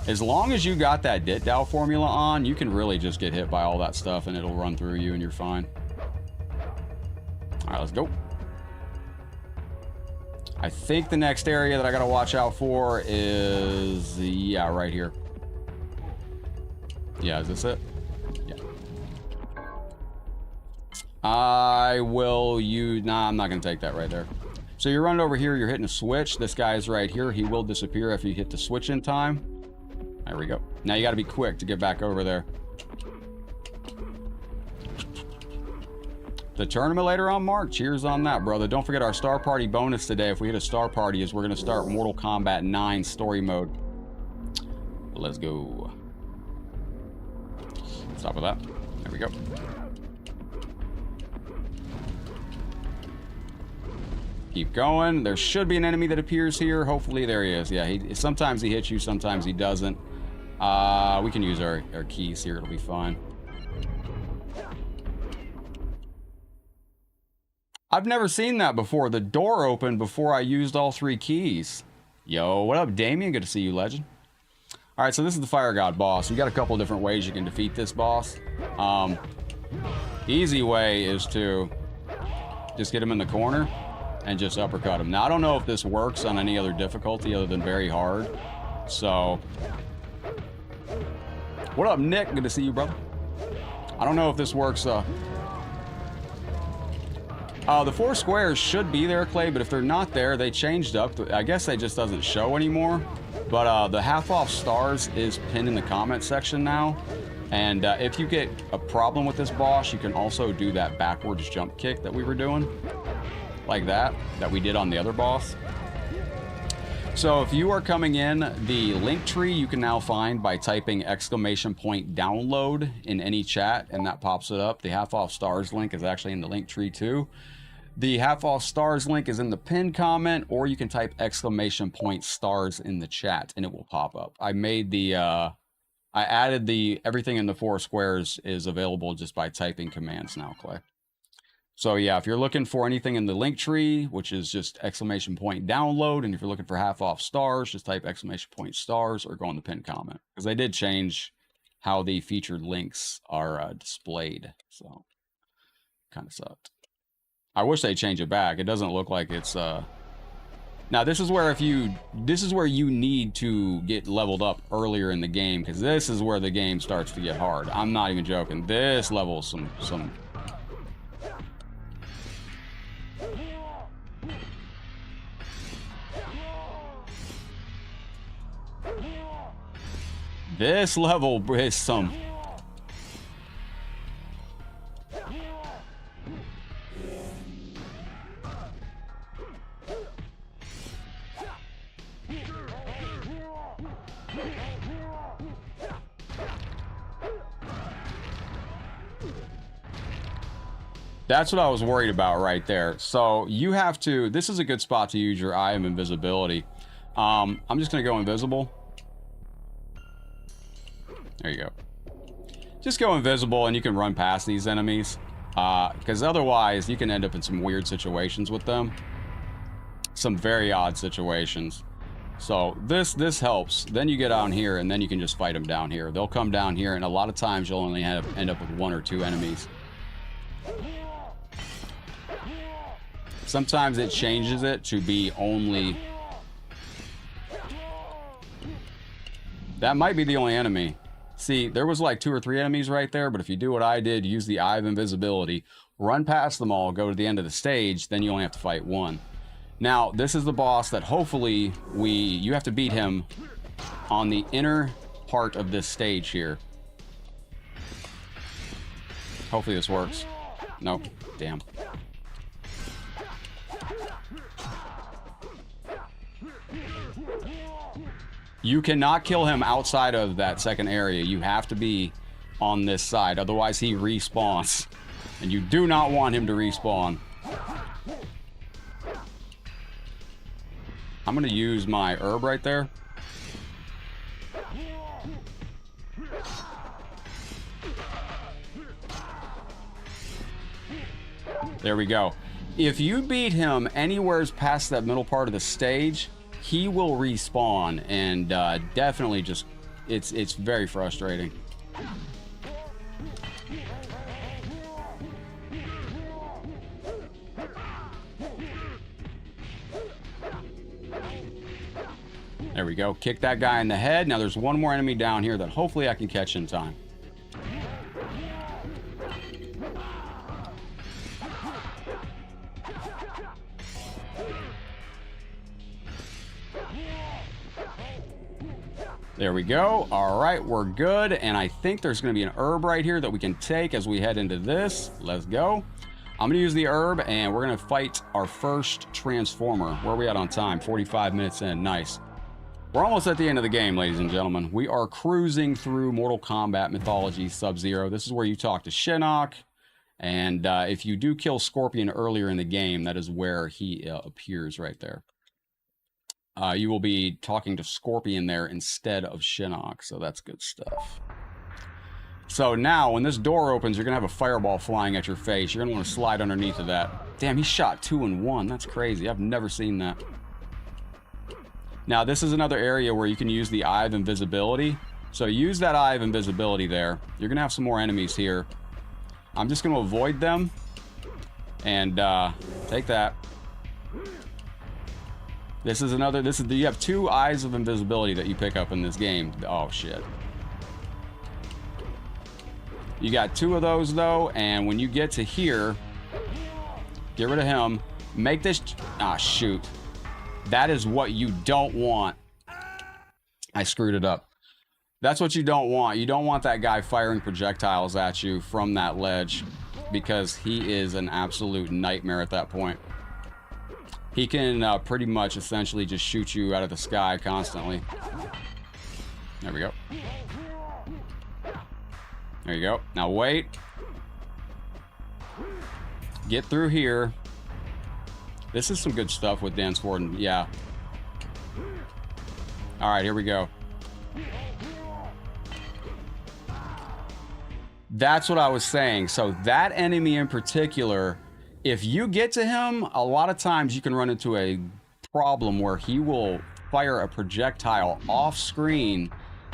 As long as you got that Ditdow formula on, you can really just get hit by all that stuff and it'll run through you and you're fine. All right, let's go. I think the next area that I gotta watch out for is, yeah, right here. Yeah, is this it? Yeah. I will use, nah, I'm not gonna take that right there. So you're running over here, you're hitting a switch. This guy's right here. He will disappear if you hit the switch in time. There we go. Now you got to be quick to get back over there. The tournament later on, Mark. Cheers on that, brother. Don't forget our Star Party bonus today. If we hit a Star Party, is we're going to start Mortal Kombat 9 story mode. Let's go. Stop with that. There we go. Keep going. There should be an enemy that appears here. Hopefully, there he is. Yeah, sometimes he hits you, sometimes he doesn't. We can use our keys here. It'll be fine. I've never seen that before. The door opened before I used all 3 keys. Yo, what up, Damien? Good to see you, legend. All right, so this is the Fire God boss. You got a couple different ways you can defeat this boss. The easy way is to just get him in the corner and just uppercut him. Now, I don't know if this works on any other difficulty other than very hard. So, what up, Nick? Good to see you, brother. I don't know if this works. The 4 squares should be there, Clay, but if they're not there, they changed up. I guess they just doesn't show anymore. But the half-off stars is pinned in the comment section now. And if you get a problem with this boss, you can also do that backwards jump kick that we were doing. Like that we did on the other boss. So if you are coming in, the link tree you can now find by typing !download in any chat, and that pops it up. The half-off stars link is actually in the link tree too. The half-off stars link is in the pinned comment, or you can type !stars in the chat and it will pop up. I made the, I added the, everything in the 4 squares is available just by typing commands now, Clay. So yeah, if you're looking for anything in the link tree, which is just !download, and if you're looking for half-off stars, just type !stars or go in the pinned comment. Because they did change how the featured links are displayed, so kind of sucked. I wish they change it back. It doesn't look like it's now this is where you need to get leveled up earlier in the game, because this is where the game starts to get hard. I'm not even joking. This level is some this level is some. That's what I was worried about right there. So you have to, this is a good spot to use your Eye of Invisibility. I'm just gonna go invisible. There you go. Just go invisible and you can run past these enemies. Because otherwise you can end up in some weird situations with them. Some very odd situations. So this helps. Then you get down here and then you can just fight them down here. They'll come down here and a lot of times you'll only end up with 1 or 2 enemies. Sometimes it changes it to be only... That might be the only enemy. See, there was like 2 or 3 enemies right there, but if you do what I did, use the Eye of Invisibility, run past them all, go to the end of the stage, then you only have to fight one. Now, this is the boss that hopefully you have to beat him on the inner part of this stage here. Hopefully this works. Nope. Damn. You cannot kill him outside of that second area. You have to be on this side, otherwise he respawns. And you do not want him to respawn. I'm gonna use my herb right there. There we go. If you beat him anywhere past that middle part of the stage, he will respawn, and definitely just, it's very frustrating. There we go. Kick that guy in the head. Now there's one more enemy down here that hopefully I can catch in time. There we go. All right, we're good. And I think there's going to be an herb right here that we can take as we head into this. Let's go. I'm going to use the herb, and we're going to fight our first transformer. Where are we at on time? 45 minutes in. Nice. We're almost at the end of the game, ladies and gentlemen. We are cruising through Mortal Kombat Mythologies Sub-Zero. This is where you talk to Shinnok. And if you do kill Scorpion earlier in the game, that is where he appears right there. You will be talking to Scorpion there instead of Shinnok, so that's good stuff. So now, when this door opens, you're going to have a fireball flying at your face. You're going to want to slide underneath of that. Damn, he shot 2 in 1. That's crazy. I've never seen that. Now, this is another area where you can use the Eye of Invisibility. So use that Eye of Invisibility there. You're going to have some more enemies here. I'm just going to avoid them. And take that. This is another, you have 2 Eyes of Invisibility that you pick up in this game. Oh, shit. You got 2 of those, though, and when you get to here, get rid of him. Make this, shoot. That is what you don't want. I screwed it up. That's what you don't want. You don't want that guy firing projectiles at you from that ledge, because he is an absolute nightmare at that point. He can pretty much essentially just shoot you out of the sky constantly. There we go. There you go. Now wait. Get through here. This is some good stuff with Dance Warden. Yeah. Alright, here we go. That's what I was saying. So that enemy in particular, if you get to him, a lot of times you can run into a problem where he will fire a projectile off screen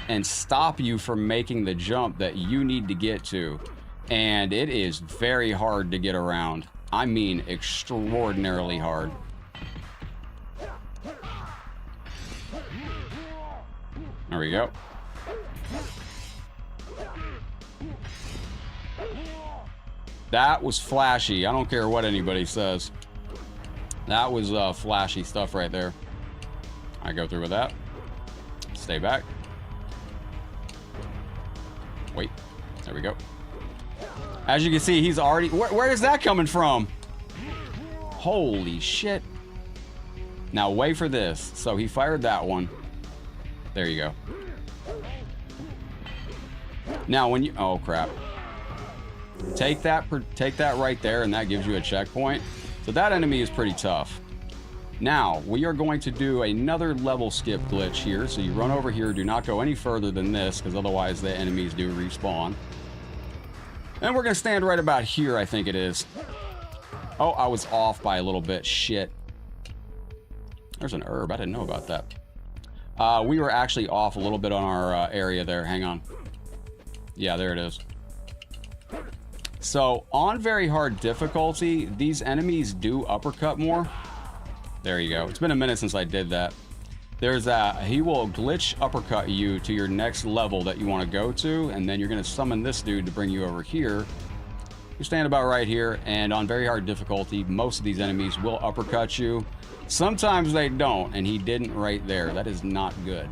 and stop you from making the jump that you need to get to. And it is very hard to get around. I mean, extraordinarily hard. There we go. That was flashy. I don't care what anybody says. That was flashy stuff right there. I go through with that. Stay back. Wait. There we go. As you can see, he's already... Where is that coming from? Holy shit. Now wait for this. So he fired that one. There you go. Now when you... Oh, crap. Take that right there, and that gives you a checkpoint. So that enemy is pretty tough. Now, we are going to do another level skip glitch here. So you run over here. Do not go any further than this, because otherwise the enemies do respawn. And we're going to stand right about here, I think it is. Oh, I was off by a little bit. Shit. There's an herb. I didn't know about that. We were actually off a little bit on our area there. Hang on. Yeah, there it is. So, on very hard difficulty, these enemies do uppercut more. There you go. It's been a minute since I did that. There's he will glitch uppercut you to your next level that you want to go to, and then you're going to summon this dude to bring you over here. You stand about right here, and on very hard difficulty, most of these enemies will uppercut you. Sometimes they don't, and he didn't right there. That is not good.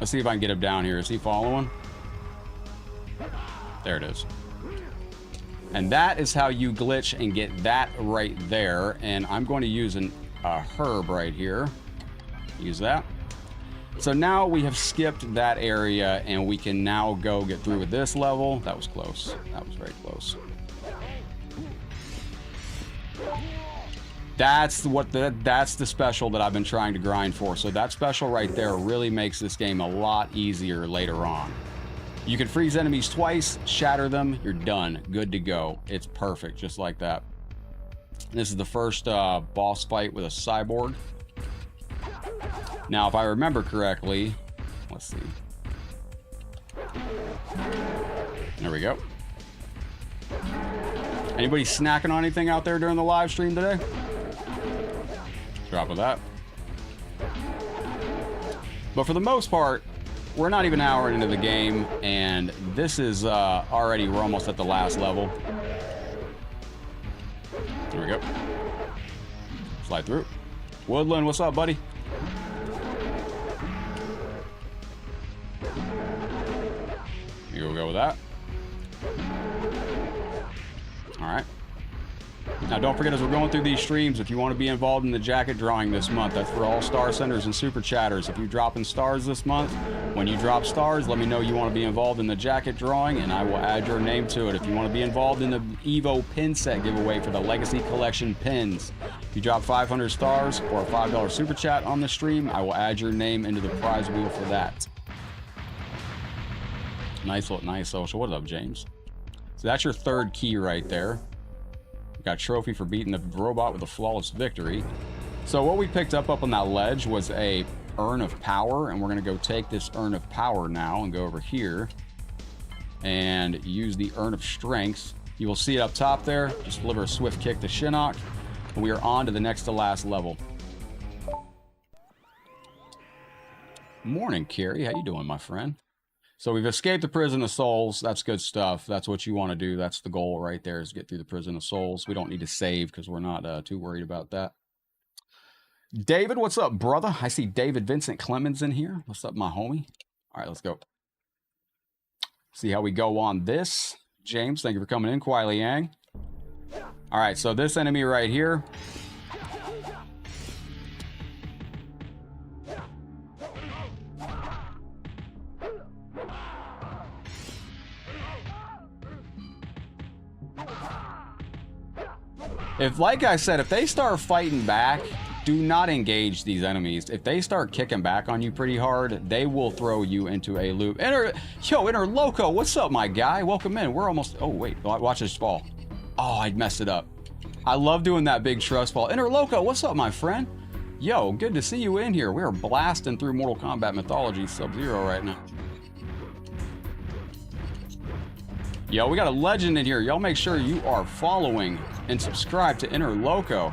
Let's see if I can get him down here. Is he following? There it is. And that is how you glitch and get that right there. And I'm going to use a herb right here. Use that. So now we have skipped that area, and we can now go get through with this level. That was close. That was very close. That's the special that I've been trying to grind for. So that special right there really makes this game a lot easier later on. You can freeze enemies twice, shatter them, you're done. Good to go. It's perfect, just like that. This is the first boss fight with a cyborg. Now, if I remember correctly, let's see. There we go. Anybody snacking on anything out there during the live stream today? Drop of that. But for the most part, we're not even an hour into the game, and this is already, we're almost at the last level. There we go. Slide through. Woodland, what's up, buddy? You go with that. All right. Now, don't forget, as we're going through these streams, if you want to be involved in the jacket drawing this month, that's for all star senders and super chatters. If you're dropping stars this month, when you drop stars, let me know you want to be involved in the jacket drawing, and I will add your name to it. If you want to be involved in the Evo pin set giveaway for the Legacy Collection pins, if you drop 500 stars or a $5 super chat on the stream, I will add your name into the prize wheel for that. Nice social. What's up, James? So that's your third key right there. Got a trophy for beating the robot with a flawless victory. So what we picked up on that ledge was a urn of power, and we're going to go take this urn of power now and go over here and use the urn of strength. You will see it up top there. Just deliver a swift kick to Shinnok, and we are on to the next to last level. Morning, Carrie. How you doing, my friend? So we've escaped the prison of souls. That's good stuff. That's what you want to do. That's the goal right there, is get through the prison of souls. We don't need to save because we're not too worried about that. David, what's up, brother? I see David Vincent Clemens in here. What's up, my homie? All right, let's go. See how we go on this. James, thank you for coming in. Kwai Liang. All right, so this enemy right here. If, like I said, if they start fighting back, do not engage these enemies. If they start kicking back on you pretty hard, they will throw you into a loop. Inner Loco, what's up, my guy? Welcome in. We're almost, oh, wait, watch this fall. Oh, I messed it up. I love doing that big trust fall. Inner Loco, what's up, my friend? Yo, good to see you in here. We're blasting through Mortal Kombat Mythologies Sub-Zero right now. Yo, we got a legend in here. Y'all make sure you are following and subscribe to Inner Loco.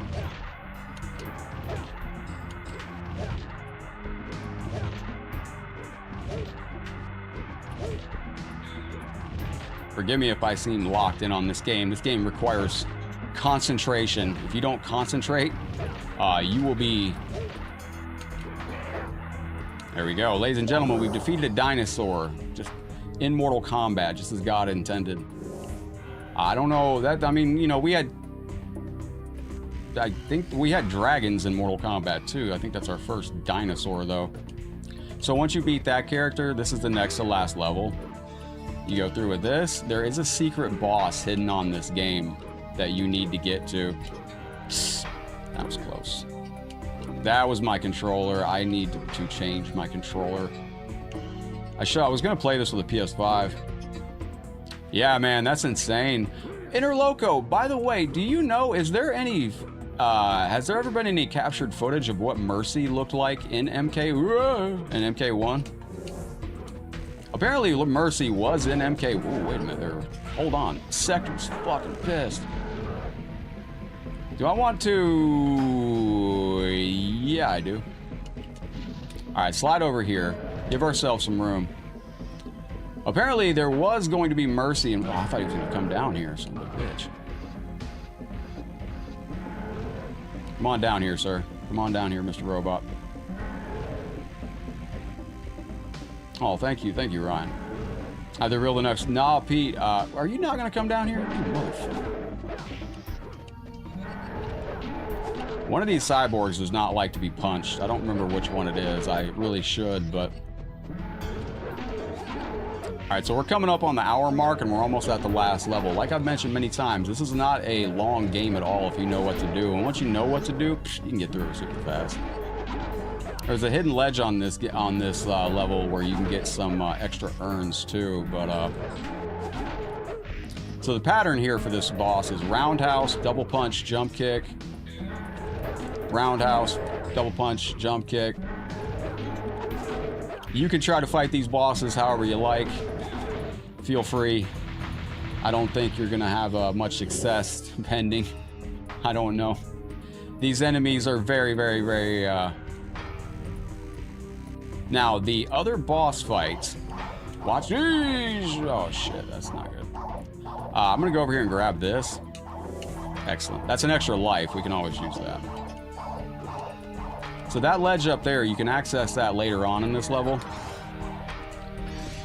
Forgive me if I seem locked in on this game. This game requires concentration. If you don't concentrate, you will be... There we go. Ladies and gentlemen, we've defeated a dinosaur. Just in Mortal Kombat, just as God intended. I don't know that, I mean, you know, I think we had dragons in Mortal Kombat too. I think that's our first dinosaur though. So once you beat that character, this is the next to last level. You go through with this. There is a secret boss hidden on this game that you need to get to. That was close. That was my controller. I need to change my controller. I was gonna play this with a PS5. Yeah, man, that's insane. Inner Loco, by the way, do you know, is there any, has there ever been any captured footage of what Mercy looked like in MK1? Apparently Mercy was in MK, ooh, wait a minute, hold on, Sector's fucking pissed. Do I want to, yeah, I do. All right, slide over here. Give ourselves some room. Apparently, there was going to be mercy, and oh, I thought he was going to come down here, son of a bitch. Come on down here, sir. Come on down here, Mr. Robot. Oh, thank you, Ryan. They're real the next. Nah, Pete. Are you not going to come down here? You motherfucker. One of these cyborgs does not like to be punched. I don't remember which one it is. I really should, but... Alright, so we're coming up on the hour mark, and we're almost at the last level. Like I've mentioned many times, this is not a long game at all if you know what to do. And once you know what to do, you can get through it super fast. There's a hidden ledge on this level where you can get some extra urns too, but... So the pattern here for this boss is roundhouse, double punch, jump kick, roundhouse, double punch, jump kick. You can try to fight these bosses however you like. Feel free. I don't think you're gonna have much success pending. I don't know. These enemies are very, very, very... Now, the other boss fights... Watch these! Oh shit, that's not good. I'm gonna go over here and grab this. Excellent. That's an extra life. We can always use that. So that ledge up there, you can access that later on in this level.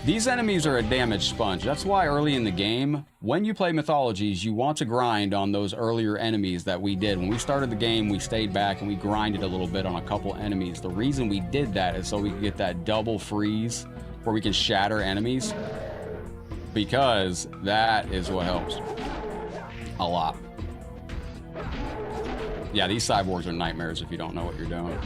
These enemies are a damage sponge. That's why early in the game, when you play Mythologies, you want to grind on those earlier enemies that we did. When we started the game, we stayed back and we grinded a little bit on a couple enemies. The reason we did that is so we could get that double freeze where we can shatter enemies, because that is what helps a lot. Yeah, these cyborgs are nightmares if you don't know what you're doing.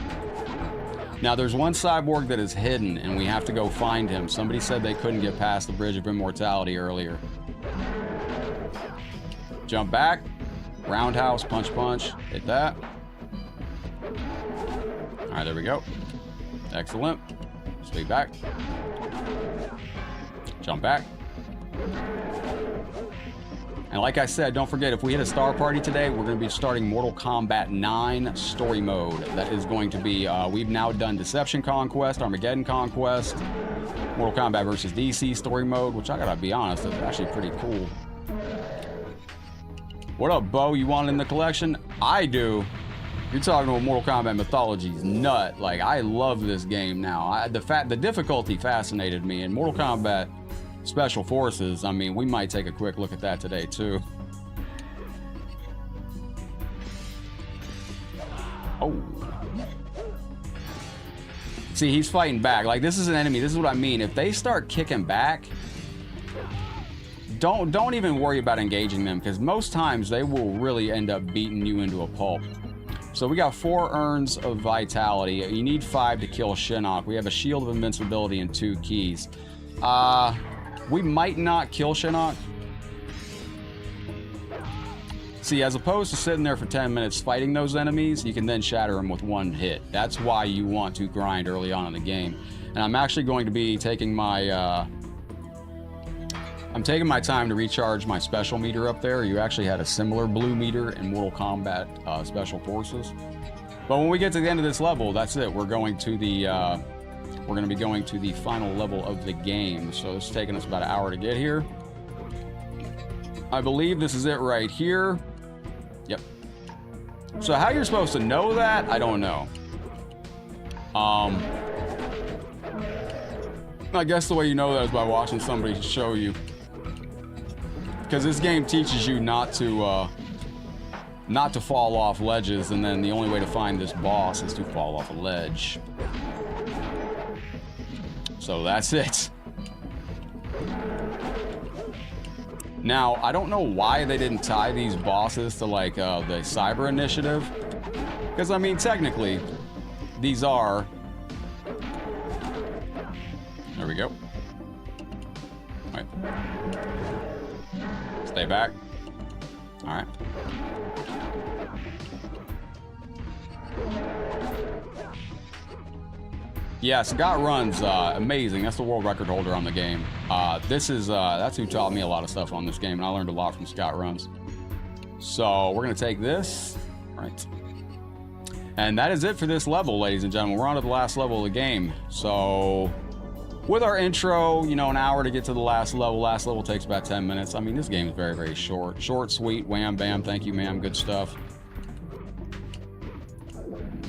Now, there's one cyborg that is hidden, and we have to go find him. Somebody said they couldn't get past the Bridge of Immortality earlier. Jump back. Roundhouse, punch, punch. Hit that. All right, there we go. Excellent. Stay back. Jump back. And like I said, don't forget, if we hit a star party today, we're going to be starting Mortal Kombat 9 story mode. That is going to be, we've now done Deception Conquest, Armageddon Conquest, Mortal Kombat versus DC story mode, which I gotta be honest, is actually pretty cool. What up, Bo? You want it in the collection? I do. You're talking about Mortal Kombat Mythologies nut. Like, I love this game now. The difficulty fascinated me, and Mortal Kombat Special Forces, I mean, we might take a quick look at that today too. Oh. See, he's fighting back. Like, this is an enemy. This is what I mean. If they start kicking back, don't even worry about engaging them, because most times they will really end up beating you into a pulp. So we got 4 urns of vitality. You need 5 to kill Shinnok. We have a shield of invincibility and 2 keys. We might not kill Shinnok. See, as opposed to sitting there for 10 minutes fighting those enemies, you can then shatter them with 1 hit. That's why you want to grind early on in the game. And I'm actually going to be taking my... I'm taking my time to recharge my special meter up there. You actually had a similar blue meter in Mortal Kombat Special Forces. But when we get to the end of this level, that's it. We're going to the... We're going to be going to the final level of the game. So it's taking us about an hour to get here. I believe this is it right here. Yep. So how you're supposed to know that, I don't know. I guess the way you know that is by watching somebody show you. Because this game teaches you not to fall off ledges, and then the only way to find this boss is to fall off a ledge. So that's it. Now, I don't know why they didn't tie these bosses to, like, the Cyber Initiative. Because, I mean, technically, these are... There we go. All right. Stay back. All right. Yeah, Scott runs amazing. That's the world record holder on the game. That's who taught me a lot of stuff on this game, and I learned a lot from Scott runs. So we're gonna take this, right? And that is it for this level, ladies and gentlemen. We're on to the last level of the game. So With our intro, you know, an hour to get to the last level. Last level takes about 10 minutes. I mean, this game is very, very short. Short, sweet, wham, bam. Thank you, ma'am. Good stuff.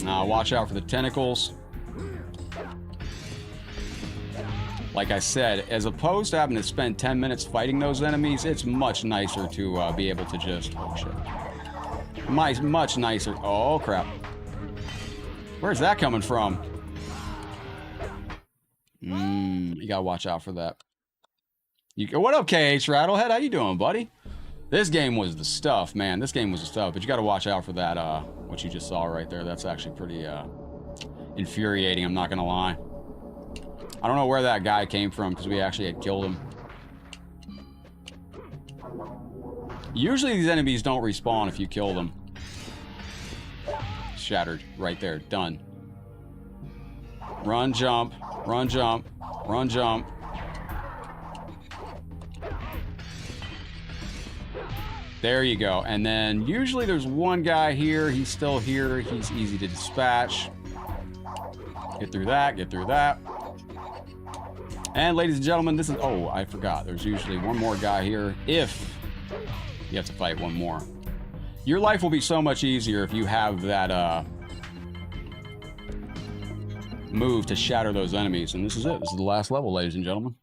Watch out for the tentacles. Like I said, as opposed to having to spend 10 minutes fighting those enemies, it's much nicer to be able to just... Oh, shit. Much nicer. Oh, crap. Where's that coming from? You gotta watch out for that. What up, KH Rattlehead? How you doing, buddy? This game was the stuff, man. This game was the stuff, but you gotta watch out for that, what you just saw right there. That's actually pretty, infuriating, I'm not gonna lie. I don't know where that guy came from, because we actually had killed him. Usually these enemies don't respawn if you kill them. Shattered. Right there. Done. Run, jump. Run, jump. Run, jump. There you go. And then usually there's one guy here. He's still here. He's easy to dispatch. Get through that. Get through that. And ladies and gentlemen, this is... Oh, I forgot. There's usually one more guy here. If you have to fight one more. Your life will be so much easier if you have that move to shatter those enemies. And this is it. This is the last level, ladies and gentlemen.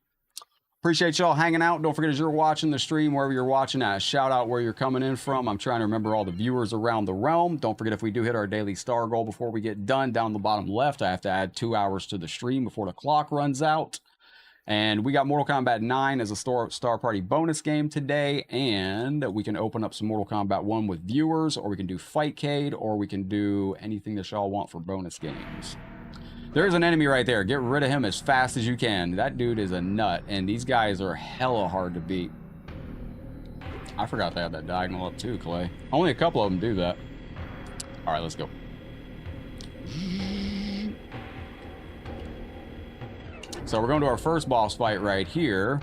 Appreciate y'all hanging out. Don't forget, as you're watching the stream, wherever you're watching at, shout out where you're coming in from. I'm trying to remember all the viewers around the realm. Don't forget, if we do hit our daily star goal before we get done, down the bottom left, I have to add 2 hours to the stream before the clock runs out. And we got Mortal Kombat 9 as a Star Party bonus game today, and we can open up some Mortal Kombat 1 with viewers, or we can do Fightcade, or we can do anything that y'all want for bonus games. There's an enemy right there. Get rid of him as fast as you can. That dude is a nut, and these guys are hella hard to beat. I forgot they had that diagonal up too, Clay. Only a couple of them do that. All right, let's go. So we're going to our first boss fight right here.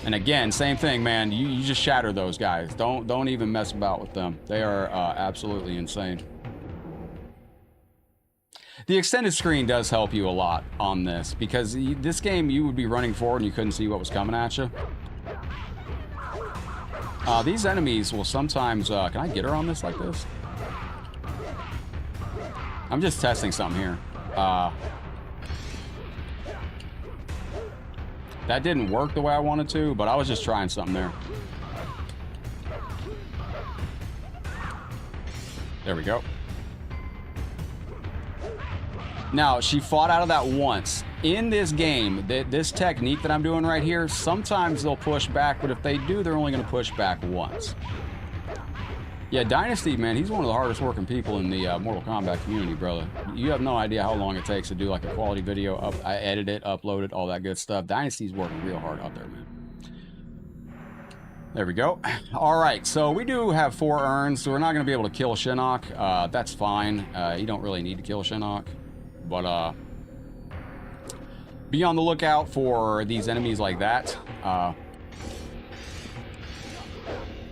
And again, same thing, man. You just shatter those guys. Don't even mess about with them. They are absolutely insane. The extended screen does help you a lot on this, because this game you would be running forward and you couldn't see what was coming at you. These enemies will sometimes... can I get her on this like this? I'm just testing something here. That didn't work the way I wanted to, but I was just trying something there. There we go. Now, she fought out of that once. In this game, this technique that I'm doing right here, sometimes they'll push back, but if they do, they're only going to push back once. Yeah, Dynasty, man, he's one of the hardest working people in the Mortal Kombat community, brother. You have no idea how long it takes to do like a quality video. I edit it, upload it, all that good stuff. Dynasty's working real hard out there, man. There we go. All right, so we do have 4 urns, so we're not going to be able to kill Shinnok. That's fine. You don't really need to kill Shinnok. But be on the lookout for these enemies like that.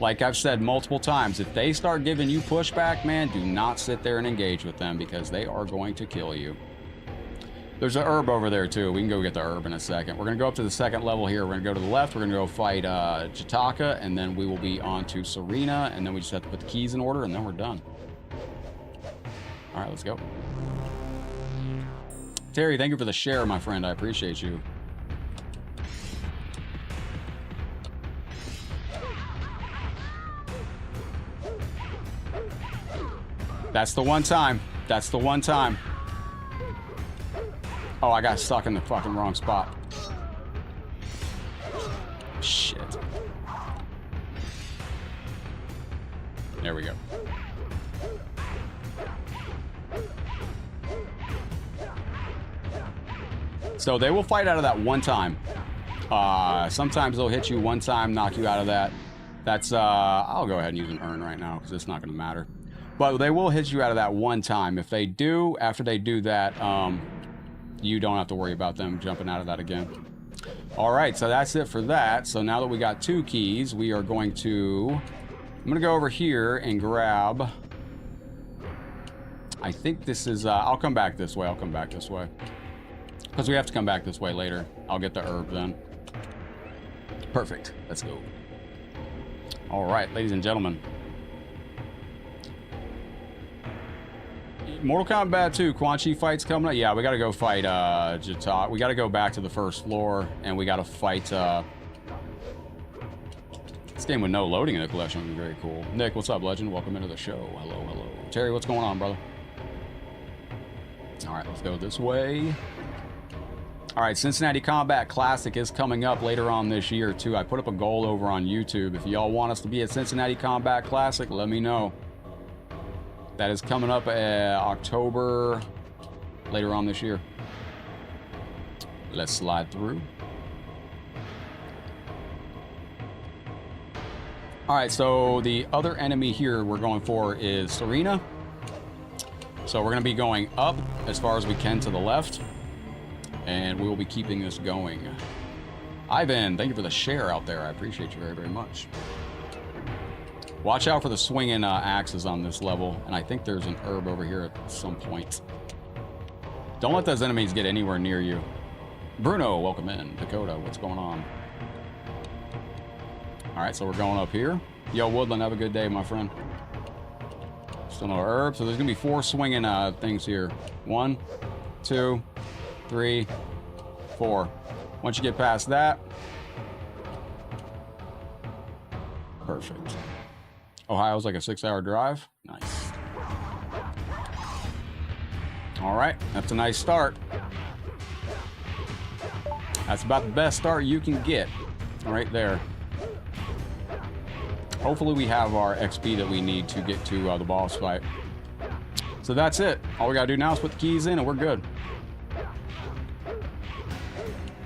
Like I've said multiple times, if they start giving you pushback, man, do not sit there and engage with them, because they are going to kill you. There's an herb over there too. We can go get the herb in a second. We're going to go up to the 2nd level here. We're going to go to the left. We're going to go fight Jitaka, and then we will be on to Serena, and then we just have to put the keys in order, and then we're done. All right, let's go. Terry, thank you for the share, my friend. I appreciate you. That's the one time. That's the one time. Oh, I got stuck in the fucking wrong spot. Shit. There we go. So they will fight out of that one time. Sometimes they'll hit you one time, knock you out of that. That's, I'll go ahead and use an urn right now, because it's not going to matter. But they will hit you out of that one time. If they do, after they do that, you don't have to worry about them jumping out of that again. All right, so that's it for that. So now that we got 2 keys, we are going to... I'm going to go over here and grab... I think this is... I'll come back this way. I'll come back this way. Because we have to come back this way later. I'll get the herb then. Perfect. Let's go. All right, ladies and gentlemen. Mortal Kombat 2, Quan Chi fight's coming up. Yeah, we got to go fight Jita. We got to go back to the first floor, and we got to fight... This game with no loading in the collection would be very cool. Nick, what's up, legend? Welcome into the show. Hello, hello. Terry, what's going on, brother? All right, let's go this way. All right, Cincinnati Combat Classic is coming up later on this year, too. I put up a goal over on YouTube. If y'all want us to be at Cincinnati Combat Classic, let me know. That is coming up October, later on this year. Let's slide through. All right, so the other enemy here we're going for is Serena. So we're going to be going up as far as we can to the left. And we will be keeping this going. Ivan, thank you for the share out there. I appreciate you very, very much. Watch out for the swinging axes on this level. And I think there's an herb over here at some point. Don't let those enemies get anywhere near you. Bruno, welcome in. Dakota, what's going on? All right, so we're going up here. Yo, Woodland, have a good day, my friend. Still no herb. So there's going to be 4 swinging things here. 1, 2, 3, 4. Once you get past that, perfect. Ohio's like a 6-hour drive. Nice. All right, that's a nice start. That's about the best start you can get right there. Hopefully we have our XP that we need to get to the boss fight. So that's it. All we gotta do now is put the keys in and we're good.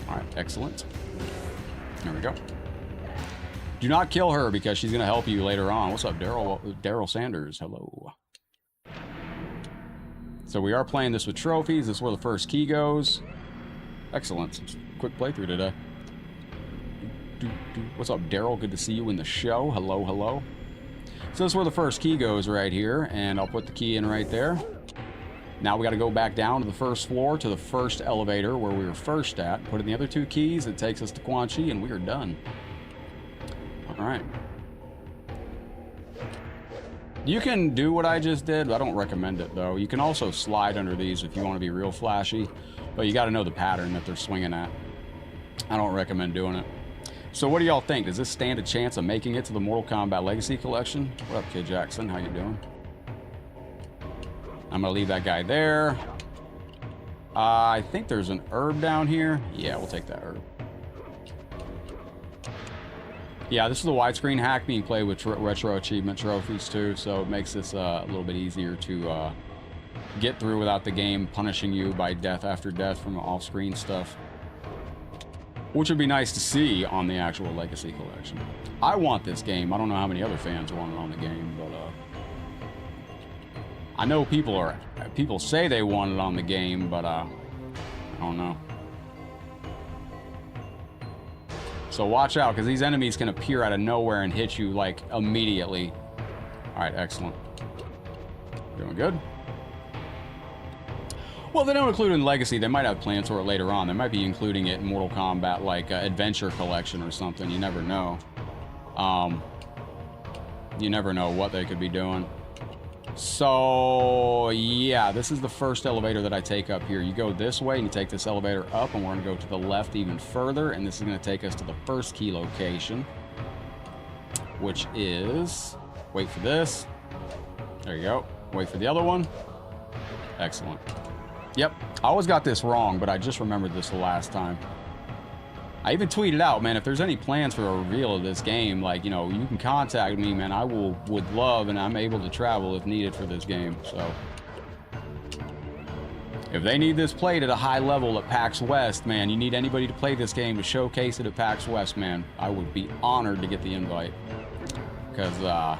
All right, excellent. There we go. Do not kill her because she's going to help you later on. What's up, Daryl Sanders? Hello. So we are playing this with trophies. This is where the first key goes. Excellent. Quick playthrough today. What's up, Daryl? Good to see you in the show. Hello, hello. So this is where the first key goes right here, and I'll put the key in right there. Now we got to go back down to the first floor to the first elevator where we were first at. Put in the other 2 keys. It takes us to Quan Chi, and we are done. All right. You can do what I just did. I don't recommend it, though. You can also slide under these if you want to be real flashy, but you got to know the pattern that they're swinging at. I don't recommend doing it. So what do y'all think? Does this stand a chance of making it to the Mortal Kombat Legacy Collection? What up, Kid Jackson? How you doing? I'm going to leave that guy there. I think there's an herb down here. Yeah, we'll take that herb. Yeah, this is a widescreen hack being played with retro achievement trophies too, so it makes this a little bit easier to get through without the game punishing you by death after death from off-screen stuff. Which would be nice to see on the actual Legacy Collection. I want this game. I don't know how many other fans want it on the game, but I know people say they want it on the game, but I don't know. So watch out, because these enemies can appear out of nowhere and hit you, like, immediately. All right, excellent. Doing good. Well, they don't include it in Legacy. They might have plans for it later on. They might be including it in Mortal Kombat, like, Adventure Collection or something. You never know. You never know what they could be doing. So, yeah, this is the first elevator that I take up here. You go this way and you take this elevator up, and we're going to go to the left even further, and this is going to take us to the first key location, which is... Wait for this. There you go. Wait for the other one. Excellent. Yep, I always got this wrong, but I just remembered this the last time. I even tweeted out, man, if there's any plans for a reveal of this game, like, you know, you can contact me, man. I would love, and I'm able to travel if needed for this game. So, if they need this played at a high level at PAX West, man, you need anybody to play this game to showcase it at PAX West, man, I would be honored to get the invite. Because, there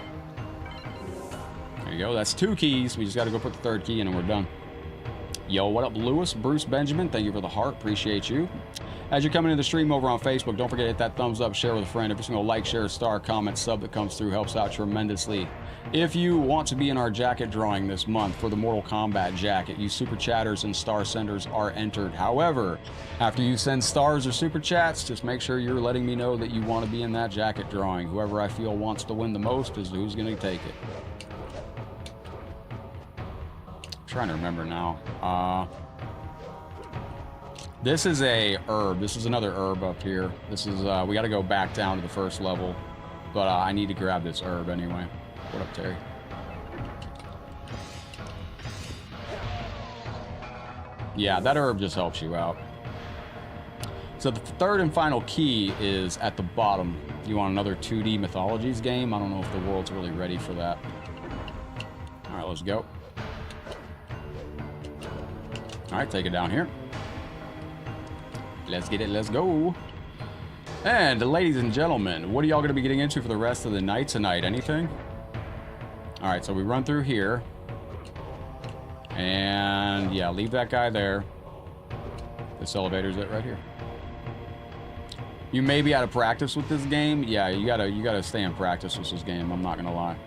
you go. That's 2 keys. We just got to go put the 3rd key in and we're done. Yo, what up, Lewis? Bruce Benjamin, thank you for the heart. Appreciate you. As you're coming to the stream over on Facebook, don't forget to hit that thumbs up, share with a friend. Every single like, share, star, comment, sub that comes through helps out tremendously. If you want to be in our jacket drawing this month for the Mortal Kombat jacket, you super chatters and star senders are entered. However, after you send stars or super chats, just make sure you're letting me know that you want to be in that jacket drawing. Whoever I feel wants to win the most is who's going to take it. I'm trying to remember now. This is a herb. This is another herb up here. This is, we got to go back down to the first level. But I need to grab this herb anyway. What up, Terry? Yeah, that herb just helps you out. So the third and final key is at the bottom. You want another 2D Mythologies game? I don't know if the world's really ready for that. All right, let's go. All right, take it down here. Let's get it, let's go. And ladies and gentlemen, what are y'all gonna be getting into for the rest of the night tonight? Anything? All right, so we run through here. And yeah, leave that guy there. This elevator's it right here. You may be out of practice with this game. Yeah, you gotta stay in practice with this game, I'm not gonna lie.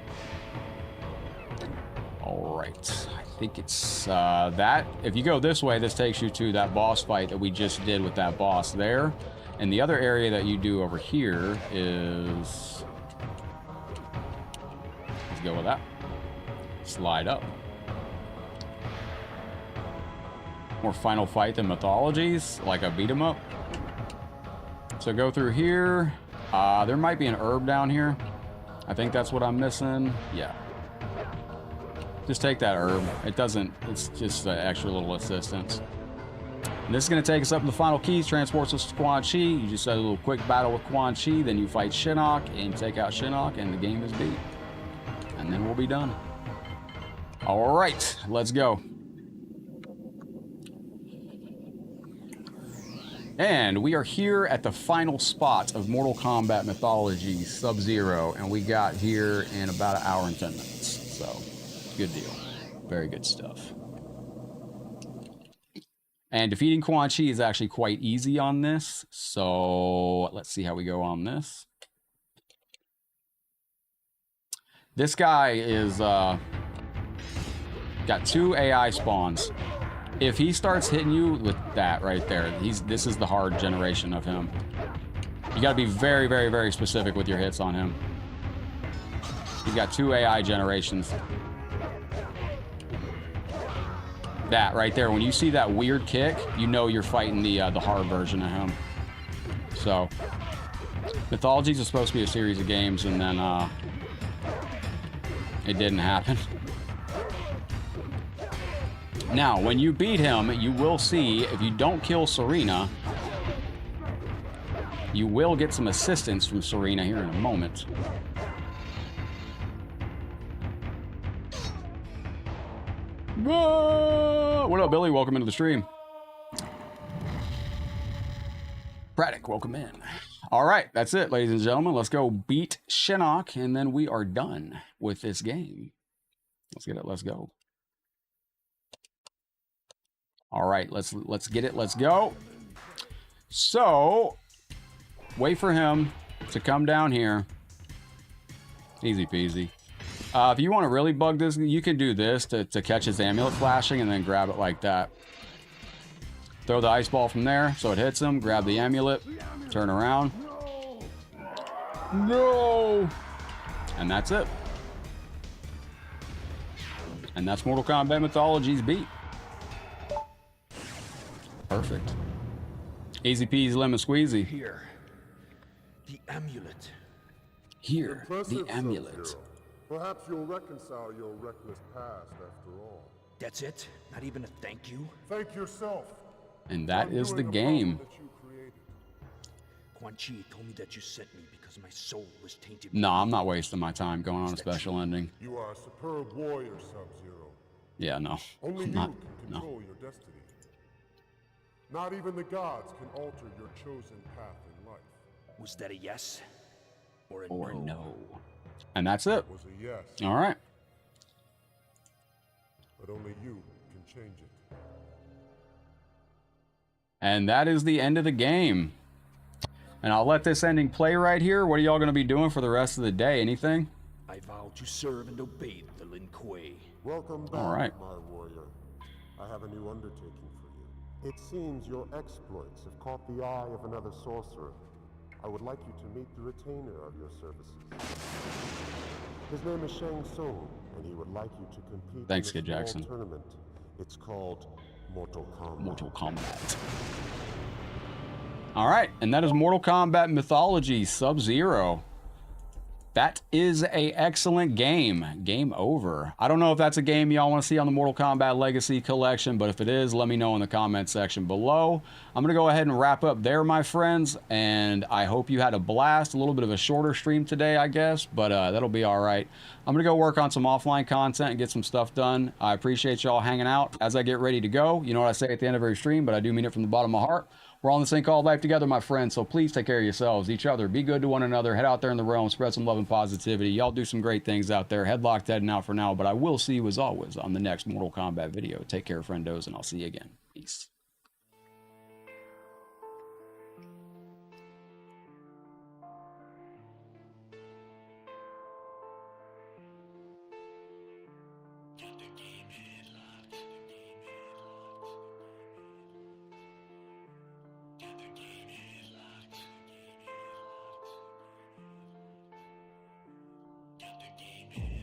All right, I think it's that. If you go this way, this takes you to that boss fight that we just did with that boss there. And the other area that you do over here is... Let's go with that. Slide up. More final fight than Mythologies, like a beat 'em up. So go through here. There might be an herb down here. I think that's what I'm missing. Yeah. Just take that herb. It doesn't, it's just an extra little assistance. And this is going to take us up to the final keys, transports us to Quan Chi. You just had a little quick battle with Quan Chi, then you fight Shinnok and take out Shinnok, and the game is beat. And then we'll be done. All right, let's go. And we are here at the final spot of Mortal Kombat Mythologies Sub-Zero, and we got here in about an hour and 10 minutes. So, good deal. Very good stuff. And defeating Quan Chi is actually quite easy on this. So, let's see how we go on this. This guy is got 2 AI spawns. If he starts hitting you with that right there, this is the hard generation of him. You got to be very, very, very specific with your hits on him. He's got 2 AI generations. That right there, when you see that weird kick, you know you're fighting the hard version of him. So, Mythologies is supposed to be a series of games, and then it didn't happen. Now, when you beat him, you will see, if you don't kill Serena, you will get some assistance from Serena here in a moment. Whoa! What up, Billy? Welcome into the stream. Braddock, welcome in. All right, that's it, ladies and gentlemen. Let's go beat Shinnok, and then we are done with this game. Let's get it. Let's go. All right, let's get it. Let's go. So, wait for him to come down here. Easy peasy. If you want to really bug this, you can do this to catch his amulet flashing and then grab it like that. Throw the ice ball from there so it hits him. Grab the amulet. Turn around. No! And that's it. And that's Mortal Kombat Mythologies beat. Perfect. Easy peasy lemon squeezy. Here, the amulet. Here, the Impressive, amulet. Sub-Zero. Perhaps you'll reconcile your reckless past after all. That's it? Not even a thank you? Thank yourself. And that for is the undoing game. problem that you created. Quan Chi told me that you sent me because my soul was tainted. No, I'm not wasting my time going on a special ending. You are a superb warrior, Sub-Zero. Yeah, no. Only I'm you not. can No. control your destiny. Not even the gods can alter your chosen path in life. Was that a yes? Or a Or no? no. And that's it. It was a yes, All right. but only you can change it. And that is the end of the game. And I'll let this ending play right here. What are y'all going to be doing for the rest of the day? Anything? I vow to serve and obey the Lin Kuei. Welcome back, All right. my warrior. I have a new undertaking for you. It seems your exploits have caught the eye of another sorcerer. I would like you to meet the retainer of your services. His name is Shang Tsung, and he would like you to compete Thanks, in a Kid small Jackson. tournament. It's called Mortal Kombat. Mortal Kombat. All right, and that is Mortal Kombat Mythologies Sub-Zero. That is a excellent game. Game over. I don't know if that's a game y'all want to see on the Mortal Kombat Legacy Collection, but if it is, let me know in the comment section below. I'm going to go ahead and wrap up there, my friends, and I hope you had a blast. A little bit of a shorter stream today, I guess, but that'll be all right. I'm going to go work on some offline content and get some stuff done. I appreciate y'all hanging out as I get ready to go. You know what I say at the end of every stream, but I do mean it from the bottom of my heart. We're on this thing called life together, my friends, so please take care of yourselves, each other. Be good to one another. Head out there in the realm, spread some love and positivity. Y'all do some great things out there. Headlocked heading out for now, but I will see you as always on the next Mortal Kombat video. Take care, friendos, and I'll see you again. Peace. Got the game headlocked.